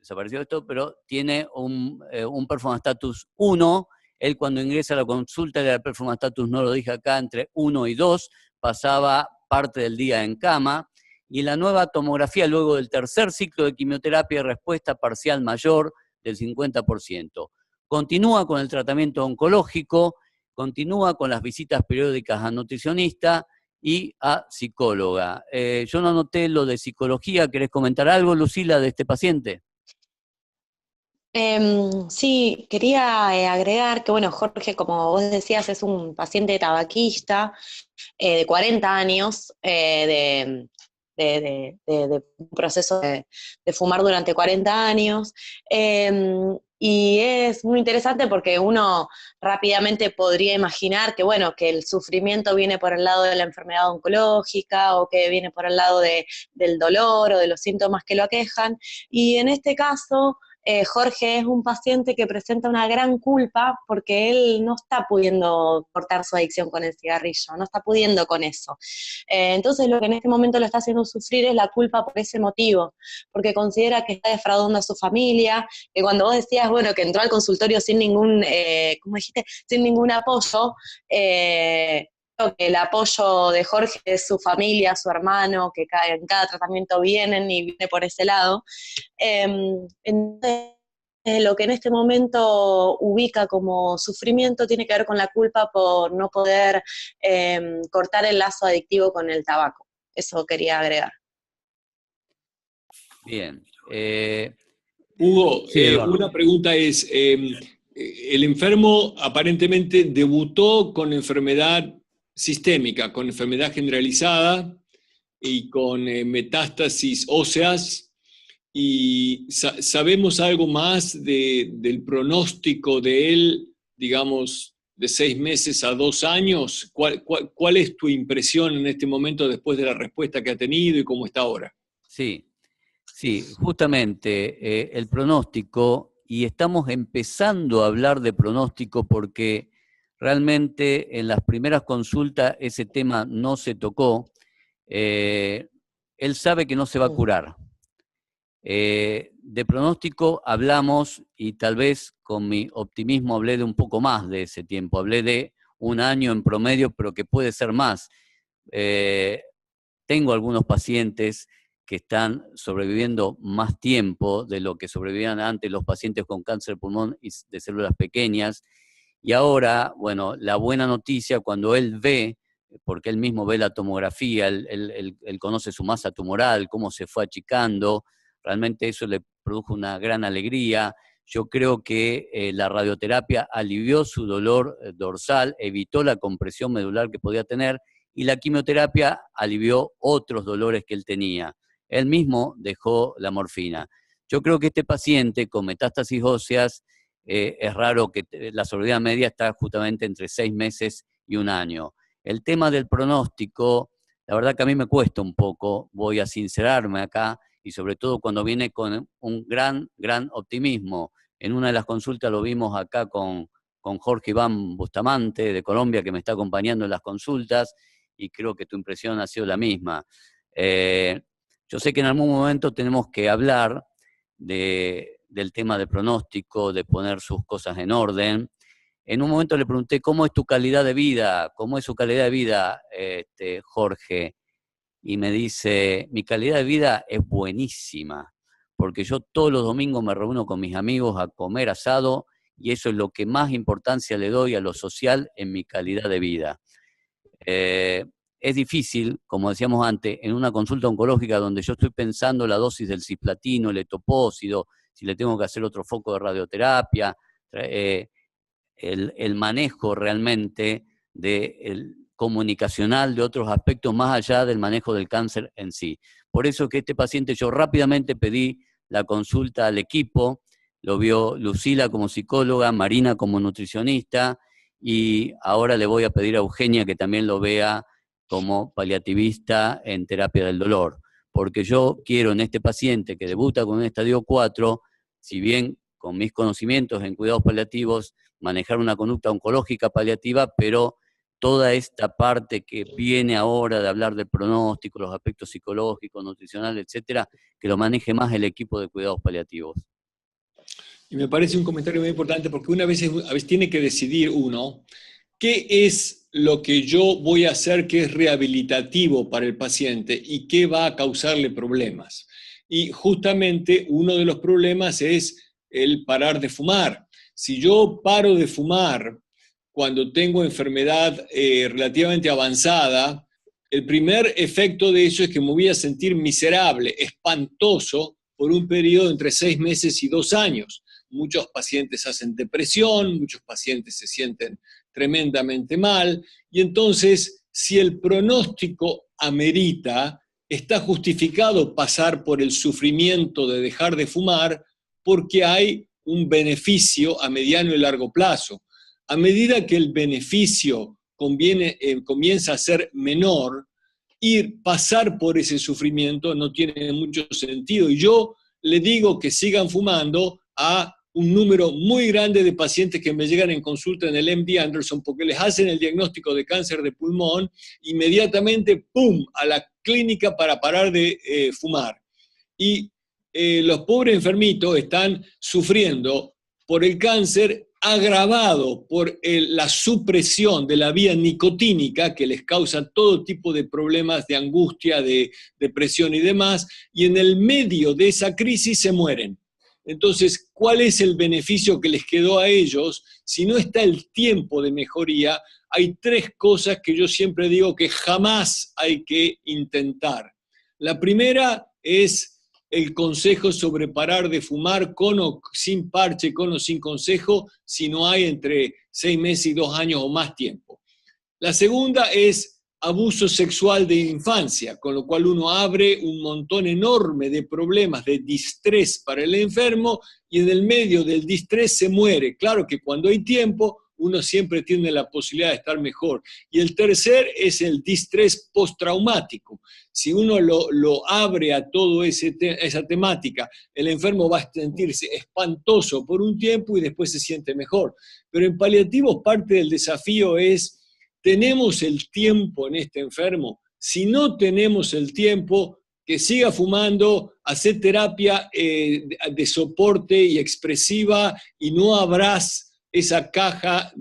S1: desapareció esto, pero tiene un performance status 1. Él cuando ingresa a la consulta era el performance status, no lo dije acá, entre 1 y 2, pasaba parte del día en cama, y la nueva tomografía luego del tercer ciclo de quimioterapia, respuesta parcial mayor del 50%. Continúa con el tratamiento oncológico, continúa con las visitas periódicas a nutricionista y a psicóloga. Yo no anoté lo de psicología. ¿Querés comentar algo, Lucila, de este paciente?
S6: Sí, quería agregar que, bueno, Jorge, como vos decías, es un paciente tabaquista de 40 años, de un proceso de fumar durante 40 años. Y es muy interesante porque uno rápidamente podría imaginar que, bueno, que el sufrimiento viene por el lado de la enfermedad oncológica o que viene por el lado del dolor o de los síntomas que lo aquejan. Y en este caso, Jorge es un paciente que presenta una gran culpa porque él no está pudiendo cortar su adicción con el cigarrillo, no está pudiendo con eso. Entonces lo que en este momento lo está haciendo sufrir es la culpa por ese motivo, porque considera que está defraudando a su familia, que cuando vos decías, bueno, que entró al consultorio sin ningún, ¿cómo dijiste? Sin ningún apoyo, creo que el apoyo de Jorge es su familia, su hermano, que en cada tratamiento vienen y viene por ese lado. Entonces, lo que en este momento ubica como sufrimiento tiene que ver con la culpa por no poder cortar el lazo adictivo con el tabaco. Eso quería agregar.
S1: Bien.
S2: Hugo,
S1: Sí,
S2: una pregunta es, el enfermo aparentemente debutó con enfermedad sistémica, con enfermedad generalizada y con metástasis óseas, y ¿sabemos algo más del pronóstico de él, digamos, de 6 meses a 2 años? ¿Cuál es tu impresión en este momento después de la respuesta que ha tenido y cómo está ahora?
S1: Sí, justamente el pronóstico, y estamos empezando a hablar de pronóstico porque realmente en las primeras consultas ese tema no se tocó. Él sabe que no se va a curar. De pronóstico hablamos, y tal vez con mi optimismo hablé de un poco más de ese tiempo, hablé de 1 año en promedio, pero que puede ser más. Tengo algunos pacientes que están sobreviviendo más tiempo de lo que sobrevivían antes los pacientes con cáncer de pulmón y de células pequeñas. Y ahora, bueno, la buena noticia, cuando él ve, porque él mismo ve la tomografía, él conoce su masa tumoral, cómo se fue achicando, realmente eso le produjo una gran alegría. Yo creo que la radioterapia alivió su dolor dorsal, evitó la compresión medular que podía tener, y la quimioterapia alivió otros dolores que él tenía. Él mismo dejó la morfina. Yo creo que este paciente con metástasis óseas, es raro que la sobrevida media está justamente entre 6 meses y 1 año. El tema del pronóstico, la verdad que a mí me cuesta un poco, voy a sincerarme acá, y sobre todo cuando viene con un gran optimismo. En una de las consultas lo vimos acá con Jorge Iván Bustamante de Colombia, que me está acompañando en las consultas, y creo que tu impresión ha sido la misma. Yo sé que en algún momento tenemos que hablar del tema de pronóstico, de poner sus cosas en orden. En un momento le pregunté, ¿cómo es tu calidad de vida? ¿Cómo es su calidad de vida, Jorge? Y me dice, mi calidad de vida es buenísima, porque yo todos los domingos me reúno con mis amigos a comer asado, y eso es lo que más importancia le doy a lo social en mi calidad de vida. Es difícil, como decíamos antes, en una consulta oncológica donde yo estoy pensando la dosis del cisplatino, el etopósido, si le tengo que hacer otro foco de radioterapia, el manejo realmente comunicacional de otros aspectos más allá del manejo del cáncer en sí. Por eso que este paciente, yo rápidamente pedí la consulta al equipo, lo vio Lucila como psicóloga, Marina como nutricionista, y ahora le voy a pedir a Eugenia que también lo vea como paliativista en terapia del dolor, porque yo quiero en este paciente que debuta con un estadio 4, si bien con mis conocimientos en cuidados paliativos, manejar una conducta oncológica paliativa, pero toda esta parte que viene ahora de hablar del pronóstico, los aspectos psicológicos, nutricionales, etcétera, que lo maneje más el equipo de cuidados paliativos.
S2: Y me parece un comentario muy importante porque a veces tiene que decidir uno qué es lo que yo voy a hacer que es rehabilitativo para el paciente y qué va a causarle problemas. Y justamente uno de los problemas es el parar de fumar. Si yo paro de fumar cuando tengo enfermedad relativamente avanzada, el primer efecto de eso es que me voy a sentir miserable, espantoso, por un periodo entre 6 meses y 2 años. Muchos pacientes hacen depresión, muchos pacientes se sienten tremendamente mal, y entonces, si el pronóstico amerita, está justificado pasar por el sufrimiento de dejar de fumar porque hay un beneficio a mediano y largo plazo. A medida que el beneficio comienza a ser menor, pasar por ese sufrimiento no tiene mucho sentido. Y yo le digo que sigan fumando a un número muy grande de pacientes que me llegan en consulta en el MD Anderson porque les hacen el diagnóstico de cáncer de pulmón, inmediatamente, ¡pum!, a la clínica para parar de fumar. Y los pobres enfermitos están sufriendo por el cáncer agravado por la supresión de la vía nicotínica que les causa todo tipo de problemas de angustia, de depresión y demás, y en el medio de esa crisis se mueren. Entonces, ¿cuál es el beneficio que les quedó a ellos? Si no está el tiempo de mejoría, hay 3 cosas que yo siempre digo que jamás hay que intentar. La primera es el consejo sobre parar de fumar con o sin parche, con o sin consejo, si no hay entre 6 meses y 2 años o más tiempo. La segunda es abuso sexual de infancia, con lo cual uno abre un montón enorme de problemas de distrés para el enfermo y en el medio del distrés se muere. Claro que cuando hay tiempo, uno siempre tiene la posibilidad de estar mejor. Y el tercer es el distrés postraumático. Si uno lo abre a toda esa temática, el enfermo va a sentirse espantoso por un tiempo y después se siente mejor. Pero en paliativos parte del desafío es: ¿tenemos el tiempo en este enfermo? Si no tenemos el tiempo, que siga fumando, hacer terapia de soporte y expresiva y no abras esa caja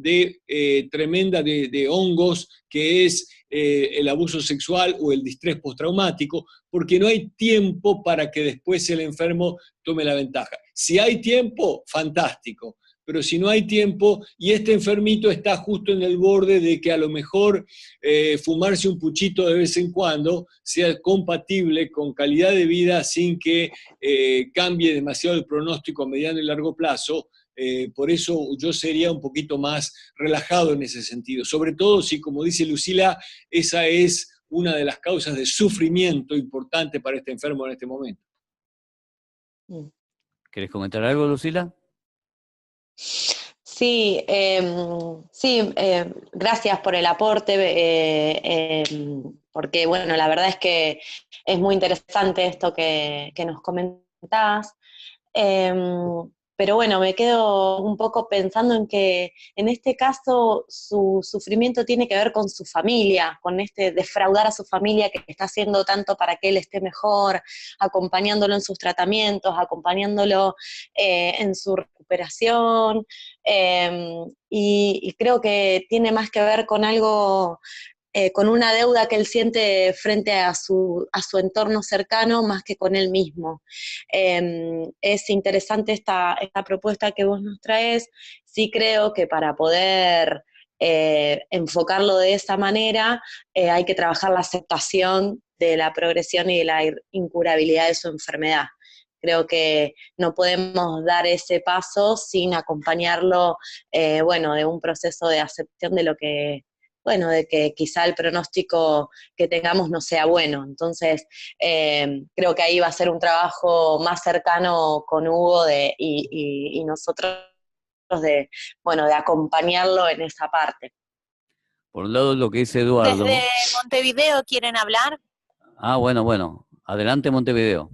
S2: tremenda de hongos que es el abuso sexual o el distrés postraumático, porque no hay tiempo para que después el enfermo tome la ventaja. Si hay tiempo, fantástico. Pero si no hay tiempo y este enfermito está justo en el borde de que a lo mejor fumarse un puchito de vez en cuando sea compatible con calidad de vida sin que cambie demasiado el pronóstico a mediano y largo plazo, por eso yo sería un poquito más relajado en ese sentido. Sobre todo si, como dice Lucila, esa es una de las causas de sufrimiento importante para este enfermo en este momento.
S1: ¿Querés comentar algo, Lucila?
S6: Sí, gracias por el aporte, porque bueno, la verdad es que es muy interesante esto que nos comentás, pero bueno, me quedo un poco pensando en que en este caso su sufrimiento tiene que ver con su familia, con defraudar a su familia que está haciendo tanto para que él esté mejor, acompañándolo en sus tratamientos, acompañándolo en su recuperación, y creo que tiene más que ver con algo, con una deuda que él siente frente a su entorno cercano más que con él mismo. Es interesante esta propuesta que vos nos traes. Sí creo que para poder enfocarlo de esa manera hay que trabajar la aceptación de la progresión y de la incurabilidad de su enfermedad. Creo que no podemos dar ese paso sin acompañarlo, de un proceso de aceptación de lo que, de que quizá el pronóstico que tengamos no sea bueno. Entonces, creo que ahí va a ser un trabajo más cercano con Hugo y nosotros de acompañarlo en esa parte.
S1: Por un lado, lo que dice Eduardo.
S13: ¿Desde Montevideo quieren hablar?
S1: Ah, bueno. Adelante, Montevideo.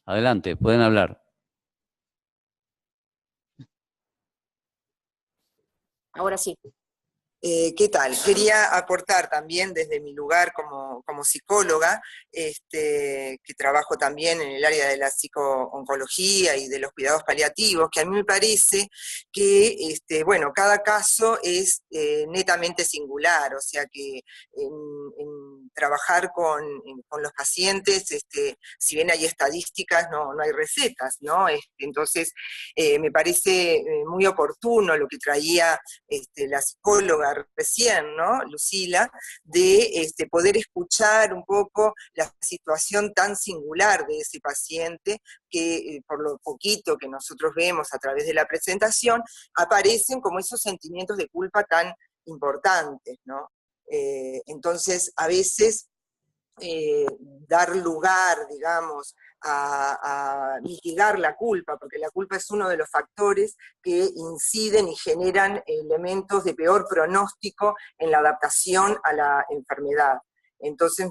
S1: Adelante, pueden hablar.
S12: Ahora sí.
S14: ¿Qué tal? Quería aportar también desde mi lugar como psicóloga, que trabajo también en el área de la psico-oncología y de los cuidados paliativos, que a mí me parece que, bueno, cada caso es netamente singular, o sea que en trabajar con los pacientes, si bien hay estadísticas, no hay recetas, ¿no? Entonces, me parece muy oportuno lo que traía la psicóloga recién, ¿no? Lucila, de poder escuchar un poco la situación tan singular de ese paciente que por lo poquito que nosotros vemos a través de la presentación, aparecen como esos sentimientos de culpa tan importantes, ¿no? Entonces, a veces dar lugar, digamos, a mitigar la culpa, porque la culpa es uno de los factores que inciden y generan elementos de peor pronóstico en la adaptación a la enfermedad. Entonces,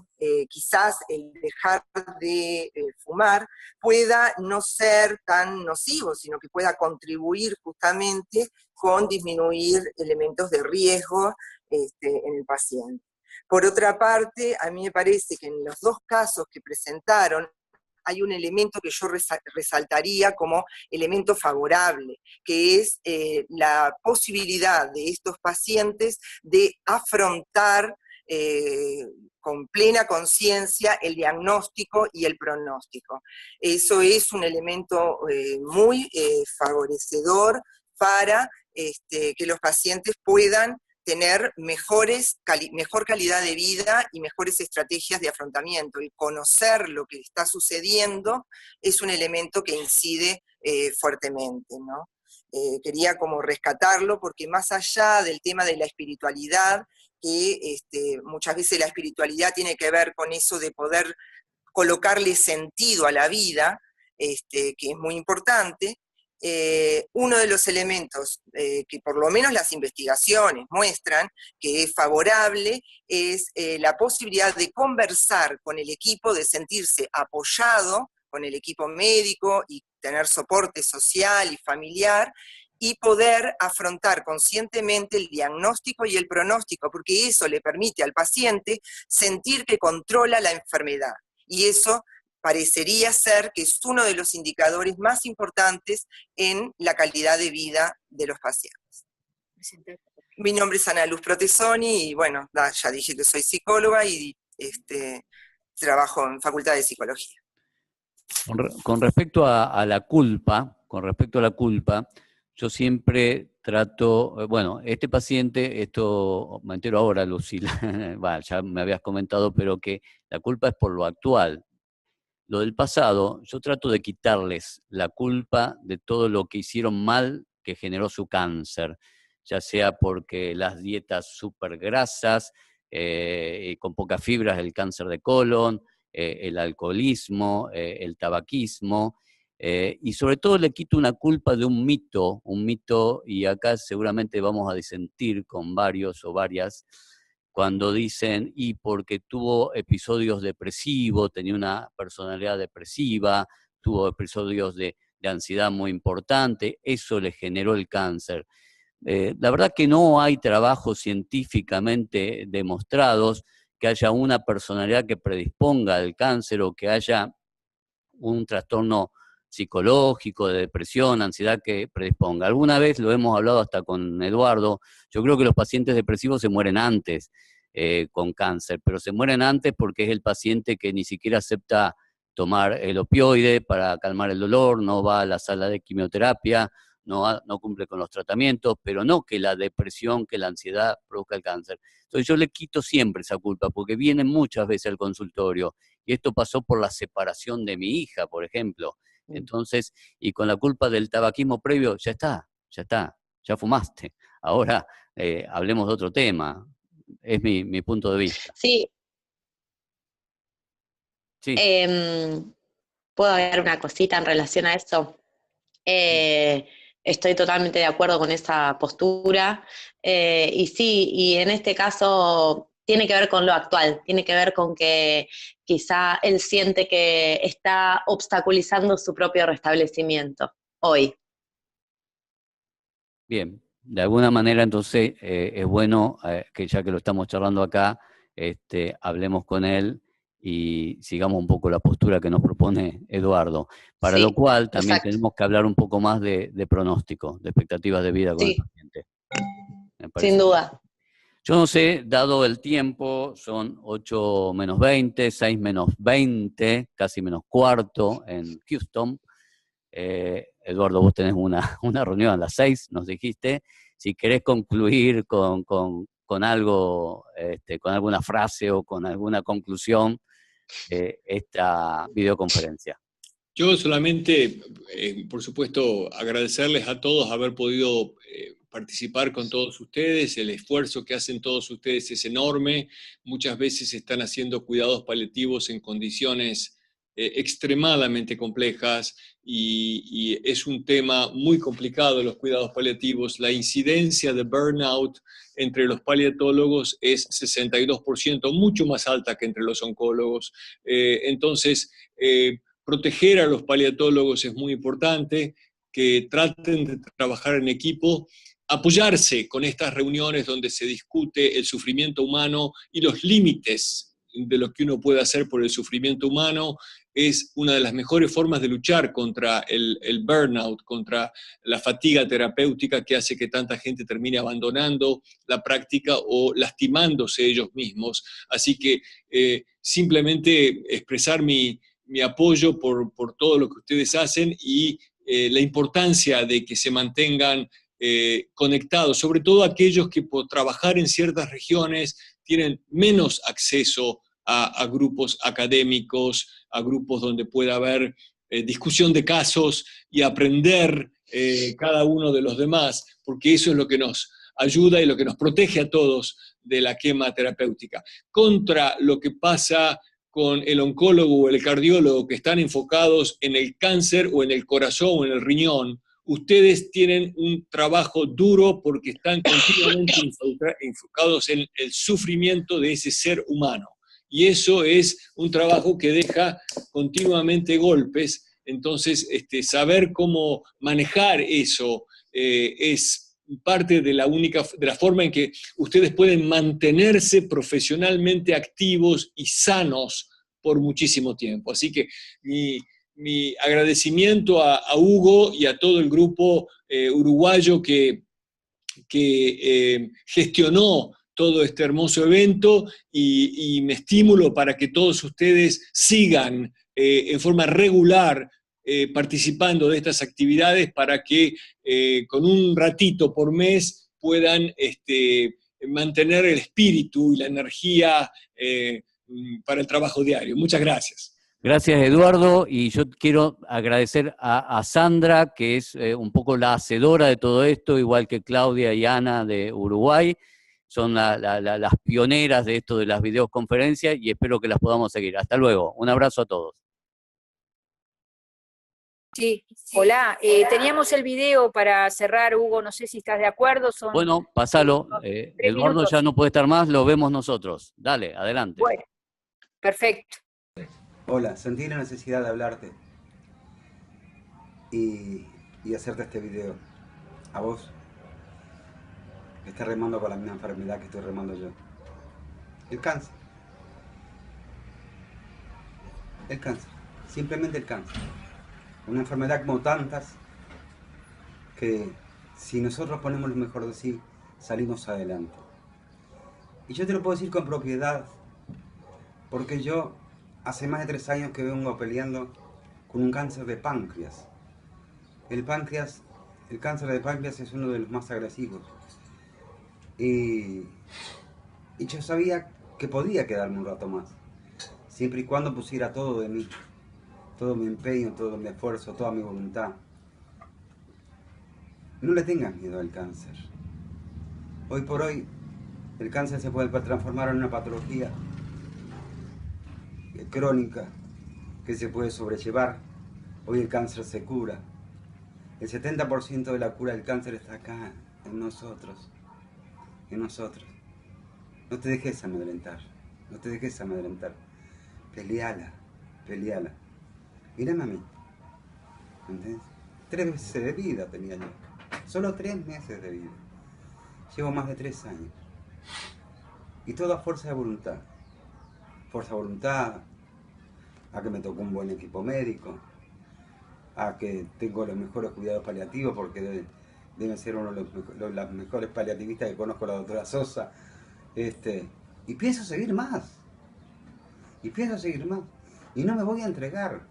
S14: quizás el dejar de fumar pueda no ser tan nocivo, sino que pueda contribuir justamente con disminuir elementos de riesgo en el paciente. Por otra parte, a mí me parece que en los dos casos que presentaron, hay un elemento que yo resaltaría como elemento favorable, que es la posibilidad de estos pacientes de afrontar con plena conciencia el diagnóstico y el pronóstico. Eso es un elemento muy favorecedor para que los pacientes puedan tener mejor calidad de vida y mejores estrategias de afrontamiento. El conocer lo que está sucediendo es un elemento que incide fuertemente, ¿no? Quería como rescatarlo porque más allá del tema de la espiritualidad, que muchas veces la espiritualidad tiene que ver con eso de poder colocarle sentido a la vida, que es muy importante. Uno de los elementos que por lo menos las investigaciones muestran que es favorable es la posibilidad de conversar con el equipo, de sentirse apoyado con el equipo médico y tener soporte social y familiar, y poder afrontar conscientemente el diagnóstico y el pronóstico, porque eso le permite al paciente sentir que controla la enfermedad, y eso parecería ser que es uno de los indicadores más importantes en la calidad de vida de los pacientes. Mi nombre es Ana Luz Protesoni y bueno, ya dije que soy psicóloga y trabajo en Facultad de Psicología.
S1: Con respecto a la culpa, yo siempre trato, bueno, este paciente, esto me entero ahora, Lucila, ya me habías comentado, pero que la culpa es por lo actual. Lo del pasado, yo trato de quitarles la culpa de todo lo que hicieron mal que generó su cáncer, ya sea porque las dietas súper grasas, con pocas fibras, el cáncer de colon, el alcoholismo, el tabaquismo, y sobre todo le quito una culpa de un mito, y acá seguramente vamos a disentir con varios o varias, cuando dicen, y porque tuvo episodios depresivos, tenía una personalidad depresiva, tuvo episodios de ansiedad muy importante, eso le generó el cáncer. La verdad que no hay trabajos científicamente demostrados que haya una personalidad que predisponga al cáncer o que haya un trastorno psicológico, de depresión, ansiedad que predisponga. Alguna vez lo hemos hablado hasta con Eduardo, yo creo que los pacientes depresivos se mueren antes con cáncer, pero se mueren antes porque es el paciente que ni siquiera acepta tomar el opioide para calmar el dolor, no va a la sala de quimioterapia, no cumple con los tratamientos, pero no que la depresión, que la ansiedad produzca el cáncer. Entonces yo le quito siempre esa culpa, porque vienen muchas veces al consultorio, y esto pasó por la separación de mi hija, por ejemplo. Entonces, y con la culpa del tabaquismo previo, ya está, ya fumaste. Ahora hablemos de otro tema. Es mi punto de vista.
S6: Sí.
S1: Sí.
S6: ¿Puedo agregar una cosita en relación a eso? Estoy totalmente de acuerdo con esa postura. Y sí, y en este caso tiene que ver con lo actual, tiene que ver con que quizá él siente que está obstaculizando su propio restablecimiento hoy.
S1: Bien, de alguna manera entonces es bueno que ya que lo estamos charlando acá, hablemos con él y sigamos un poco la postura que nos propone Eduardo. Para
S6: Sí,
S1: lo cual también
S6: exacto.
S1: tenemos que hablar un poco más de pronóstico, de expectativas de vida con el
S6: Sí,
S1: paciente. Me parece.
S6: sin duda.
S1: Yo no sé, dado el tiempo, son 8 menos 20, 6 menos 20, casi menos cuarto en Houston. Eduardo, vos tenés una reunión a las 6, nos dijiste. Si querés concluir con algo, con alguna frase o con alguna conclusión de esta videoconferencia.
S2: Yo solamente, por supuesto, agradecerles a todos haber podido participar con todos ustedes. El esfuerzo que hacen todos ustedes es enorme. Muchas veces están haciendo cuidados paliativos en condiciones extremadamente complejas y es un tema muy complicado los cuidados paliativos. La incidencia de burnout entre los paliatólogos es 62%, mucho más alta que entre los oncólogos. Entonces, proteger a los paliatólogos es muy importante, que traten de trabajar en equipo, apoyarse con estas reuniones donde se discute el sufrimiento humano y los límites de lo que uno puede hacer por el sufrimiento humano, es una de las mejores formas de luchar contra el burnout, contra la fatiga terapéutica que hace que tanta gente termine abandonando la práctica o lastimándose ellos mismos. Así que simplemente expresar mi apoyo por todo lo que ustedes hacen y la importancia de que se mantengan conectados, sobre todo aquellos que por trabajar en ciertas regiones tienen menos acceso a grupos académicos, a grupos donde pueda haber discusión de casos y aprender cada uno de los demás, porque eso es lo que nos ayuda y lo que nos protege a todos de la quema terapéutica. Contra lo que pasa con el oncólogo o el cardiólogo que están enfocados en el cáncer o en el corazón o en el riñón, ustedes tienen un trabajo duro porque están continuamente enfocados en el sufrimiento de ese ser humano. Y eso es un trabajo que deja continuamente golpes. Entonces, saber cómo manejar eso es parte de la forma en que ustedes pueden mantenerse profesionalmente activos y sanos por muchísimo tiempo. Así que mi agradecimiento a Hugo y a todo el grupo uruguayo que gestionó todo este hermoso evento y me estimulo para que todos ustedes sigan en forma regular participando de estas actividades para que con un ratito por mes puedan mantener el espíritu y la energía para el trabajo diario. Muchas gracias.
S1: Gracias, Eduardo, y yo quiero agradecer a Sandra, que es un poco la hacedora de todo esto, igual que Claudia y Ana de Uruguay. Son las pioneras de esto de las videoconferencias y espero que las podamos seguir. Hasta luego. Un abrazo a todos.
S12: Sí, hola. Teníamos el video para cerrar, Hugo, no sé si estás de acuerdo.
S1: Bueno, pasalo.
S12: 3
S1: Eduardo
S12: minutos.
S1: ya no puede estar más, lo vemos nosotros. Dale, adelante.
S12: Bueno, perfecto.
S15: Hola, sentí la necesidad de hablarte y hacerte este video. A vos, que estás remando con la misma enfermedad que estoy remando yo. El cáncer. El cáncer. Simplemente el cáncer. Una enfermedad como tantas que si nosotros ponemos lo mejor de sí, salimos adelante. Y yo te lo puedo decir con propiedad, porque yo hace más de 3 años que vengo peleando con un cáncer de páncreas. El cáncer de páncreas es uno de los más agresivos. Y yo sabía que podía quedarme un rato más, siempre y cuando pusiera todo de mí, todo mi empeño, todo mi esfuerzo, toda mi voluntad. No le tengas miedo al cáncer. Hoy por hoy, el cáncer se puede transformar en una patología crónica que se puede sobrellevar. Hoy el cáncer se cura. El 70% de la cura del cáncer está acá, en nosotros. En nosotros. No te dejes amedrentar. No te dejes amedrentar. Peleala. Peleala. Mírame a mí. ¿Entendés? 3 meses de vida tenía yo. Solo 3 meses de vida. Llevo más de 3 años. Y todo a fuerza de voluntad. Fuerza de voluntad, a que me tocó un buen equipo médico, a que tengo los mejores cuidados paliativos, porque deben ser uno de las mejores paliativistas que conozco, la doctora Sosa. Y pienso seguir más. Y no me voy a entregar.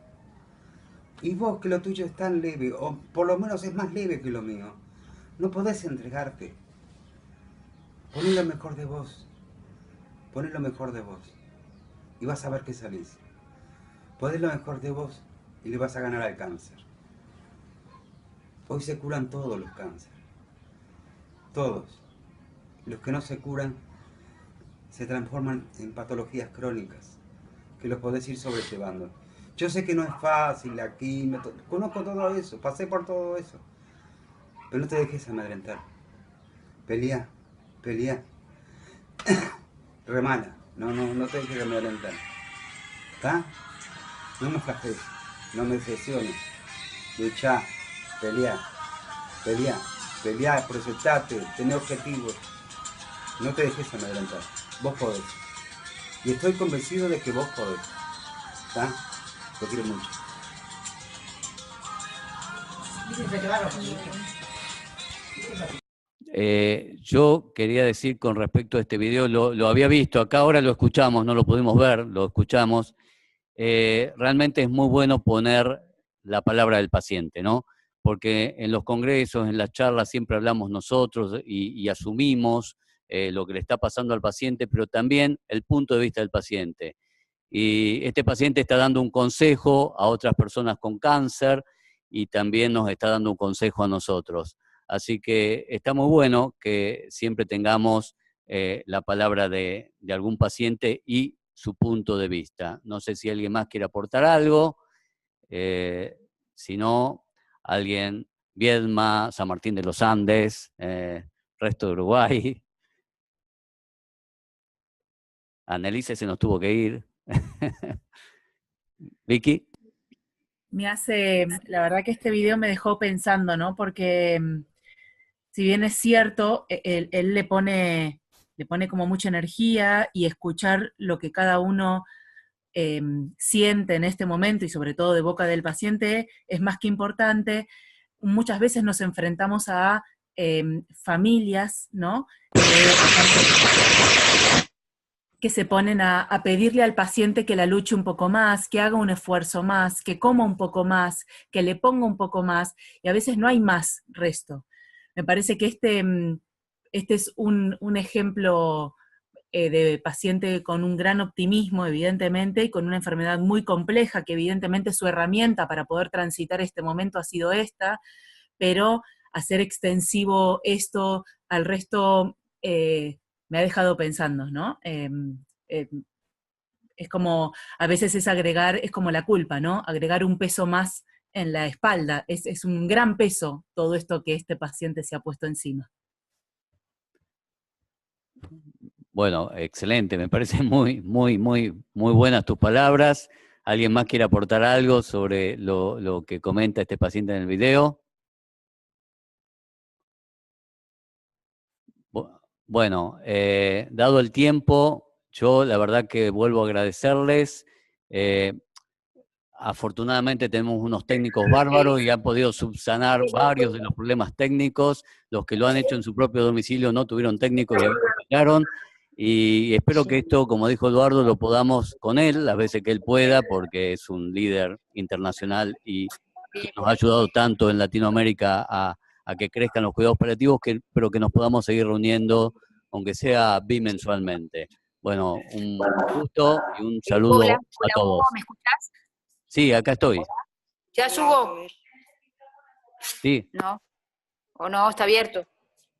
S15: Y vos, que lo tuyo es tan leve, o por lo menos es más leve que lo mío, no podés entregarte. Poné lo mejor de vos. Poné lo mejor de vos. Y vas a ver que salís. Poné lo mejor de vos y le vas a ganar al cáncer. Hoy se curan todos los cánceres. Todos. Los que no se curan se transforman en patologías crónicas, que los podés ir sobrellevando. Yo sé que no es fácil aquí, conozco todo eso, pasé por todo eso. Pero no te dejes amedrentar. Pelea. Remala. No te dejes amedrentar. ¿Está? No me flageles, no me decepciones. Luchá, pelea, proyectate, tené objetivos. No te dejes amedrentar. Vos podés. Y estoy convencido de que vos podés. ¿Está? Te quiero mucho.
S1: Yo quería decir con respecto a este video, lo había visto, acá ahora lo escuchamos, no lo pudimos ver, lo escuchamos. Realmente es muy bueno poner la palabra del paciente, ¿no? Porque en los congresos, en las charlas, siempre hablamos nosotros y asumimos lo que le está pasando al paciente, pero también el punto de vista del paciente. Y este paciente está dando un consejo a otras personas con cáncer y también nos está dando un consejo a nosotros. Así que está muy bueno que siempre tengamos la palabra de algún paciente y su punto de vista. No sé si alguien más quiere aportar algo, si no, alguien, Viedma, San Martín de los Andes, resto de Uruguay. Annelise se nos tuvo que ir. Vicky.
S4: La verdad que este video me dejó pensando, ¿no? Porque si bien es cierto, él le pone como mucha energía, y escuchar lo que cada uno siente en este momento, y sobre todo de boca del paciente, es más que importante. Muchas veces nos enfrentamos a familias, ¿no? Que se ponen a pedirle al paciente que la luche un poco más, que haga un esfuerzo más, que coma un poco más, que le ponga un poco más, y a veces no hay más resto. Me parece que este es un ejemplo de paciente con un gran optimismo, evidentemente, y con una enfermedad muy compleja, que evidentemente su herramienta para poder transitar este momento ha sido esta, pero hacer extensivo esto al resto me ha dejado pensando, ¿no? Es como, a veces es como la culpa, ¿no? Agregar un peso más en la espalda. Es un gran peso todo esto que este paciente se ha puesto encima.
S1: Bueno, excelente, me parecen muy buenas tus palabras. ¿Alguien más quiere aportar algo sobre lo que comenta este paciente en el video? Bueno, dado el tiempo, yo la verdad que vuelvo a agradecerles. Afortunadamente tenemos unos técnicos bárbaros y han podido subsanar varios de los problemas técnicos. Los que lo han hecho en su propio domicilio no tuvieron técnicos y aprovecharon. Y espero que esto, como dijo Eduardo, lo podamos con él las veces que él pueda, porque es un líder internacional y que nos ha ayudado tanto en Latinoamérica a que crezcan los cuidados paliativos, pero que nos podamos seguir reuniendo, aunque sea bimensualmente. Bueno, un gusto y un saludo a todos.
S12: ¿Me escuchás?
S1: Sí, acá estoy.
S12: ¿Ya subo?
S1: Sí.
S12: ¿No? ¿O no? ¿Está abierto?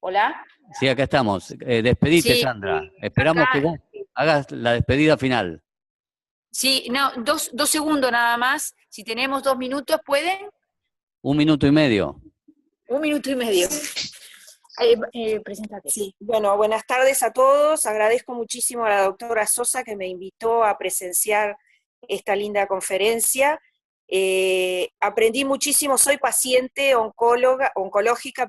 S12: ¿Hola?
S1: Sí, acá estamos. Despedite,
S12: Sí,
S1: Sandra. Esperamos
S12: acá.
S1: que vos hagas la despedida final.
S12: Sí, no, dos segundos nada más. Si tenemos 2 minutos, ¿pueden?
S1: 1 minuto y medio.
S12: 1 minuto y medio. Preséntate.
S16: Sí, bueno, buenas tardes a todos. Agradezco muchísimo a la doctora Sosa que me invitó a presenciar esta linda conferencia. Aprendí muchísimo, soy paciente oncológica,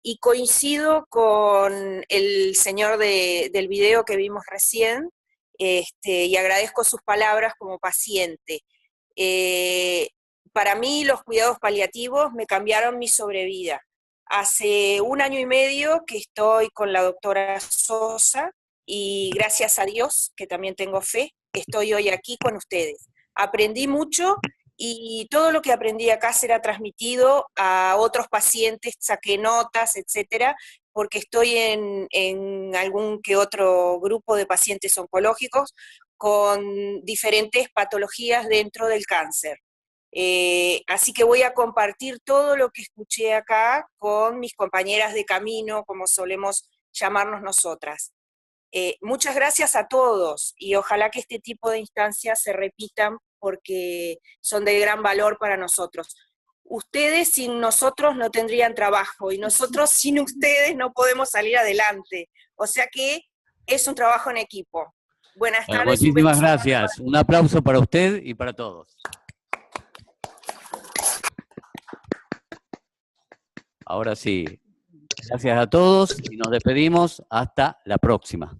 S16: y coincido con el señor del video que vimos recién, y agradezco sus palabras como paciente. Para mí los cuidados paliativos me cambiaron mi sobrevida. Hace 1 año y medio que estoy con la doctora Sosa, y gracias a Dios, que también tengo fe, estoy hoy aquí con ustedes. Aprendí mucho, y todo lo que aprendí acá será transmitido a otros pacientes, saqué notas, etcétera, porque estoy en algún que otro grupo de pacientes oncológicos con diferentes patologías dentro del cáncer. Así que voy a compartir todo lo que escuché acá con mis compañeras de camino, como solemos llamarnos nosotras. Muchas gracias a todos, y ojalá que este tipo de instancias se repitan, porque son de gran valor para nosotros. Ustedes sin nosotros no tendrían trabajo, y nosotros sin ustedes no podemos salir adelante. O sea que es un trabajo en equipo. Buenas tardes.
S1: Muchísimas gracias. Un aplauso para usted y para todos. Ahora sí, gracias a todos y nos despedimos hasta la próxima.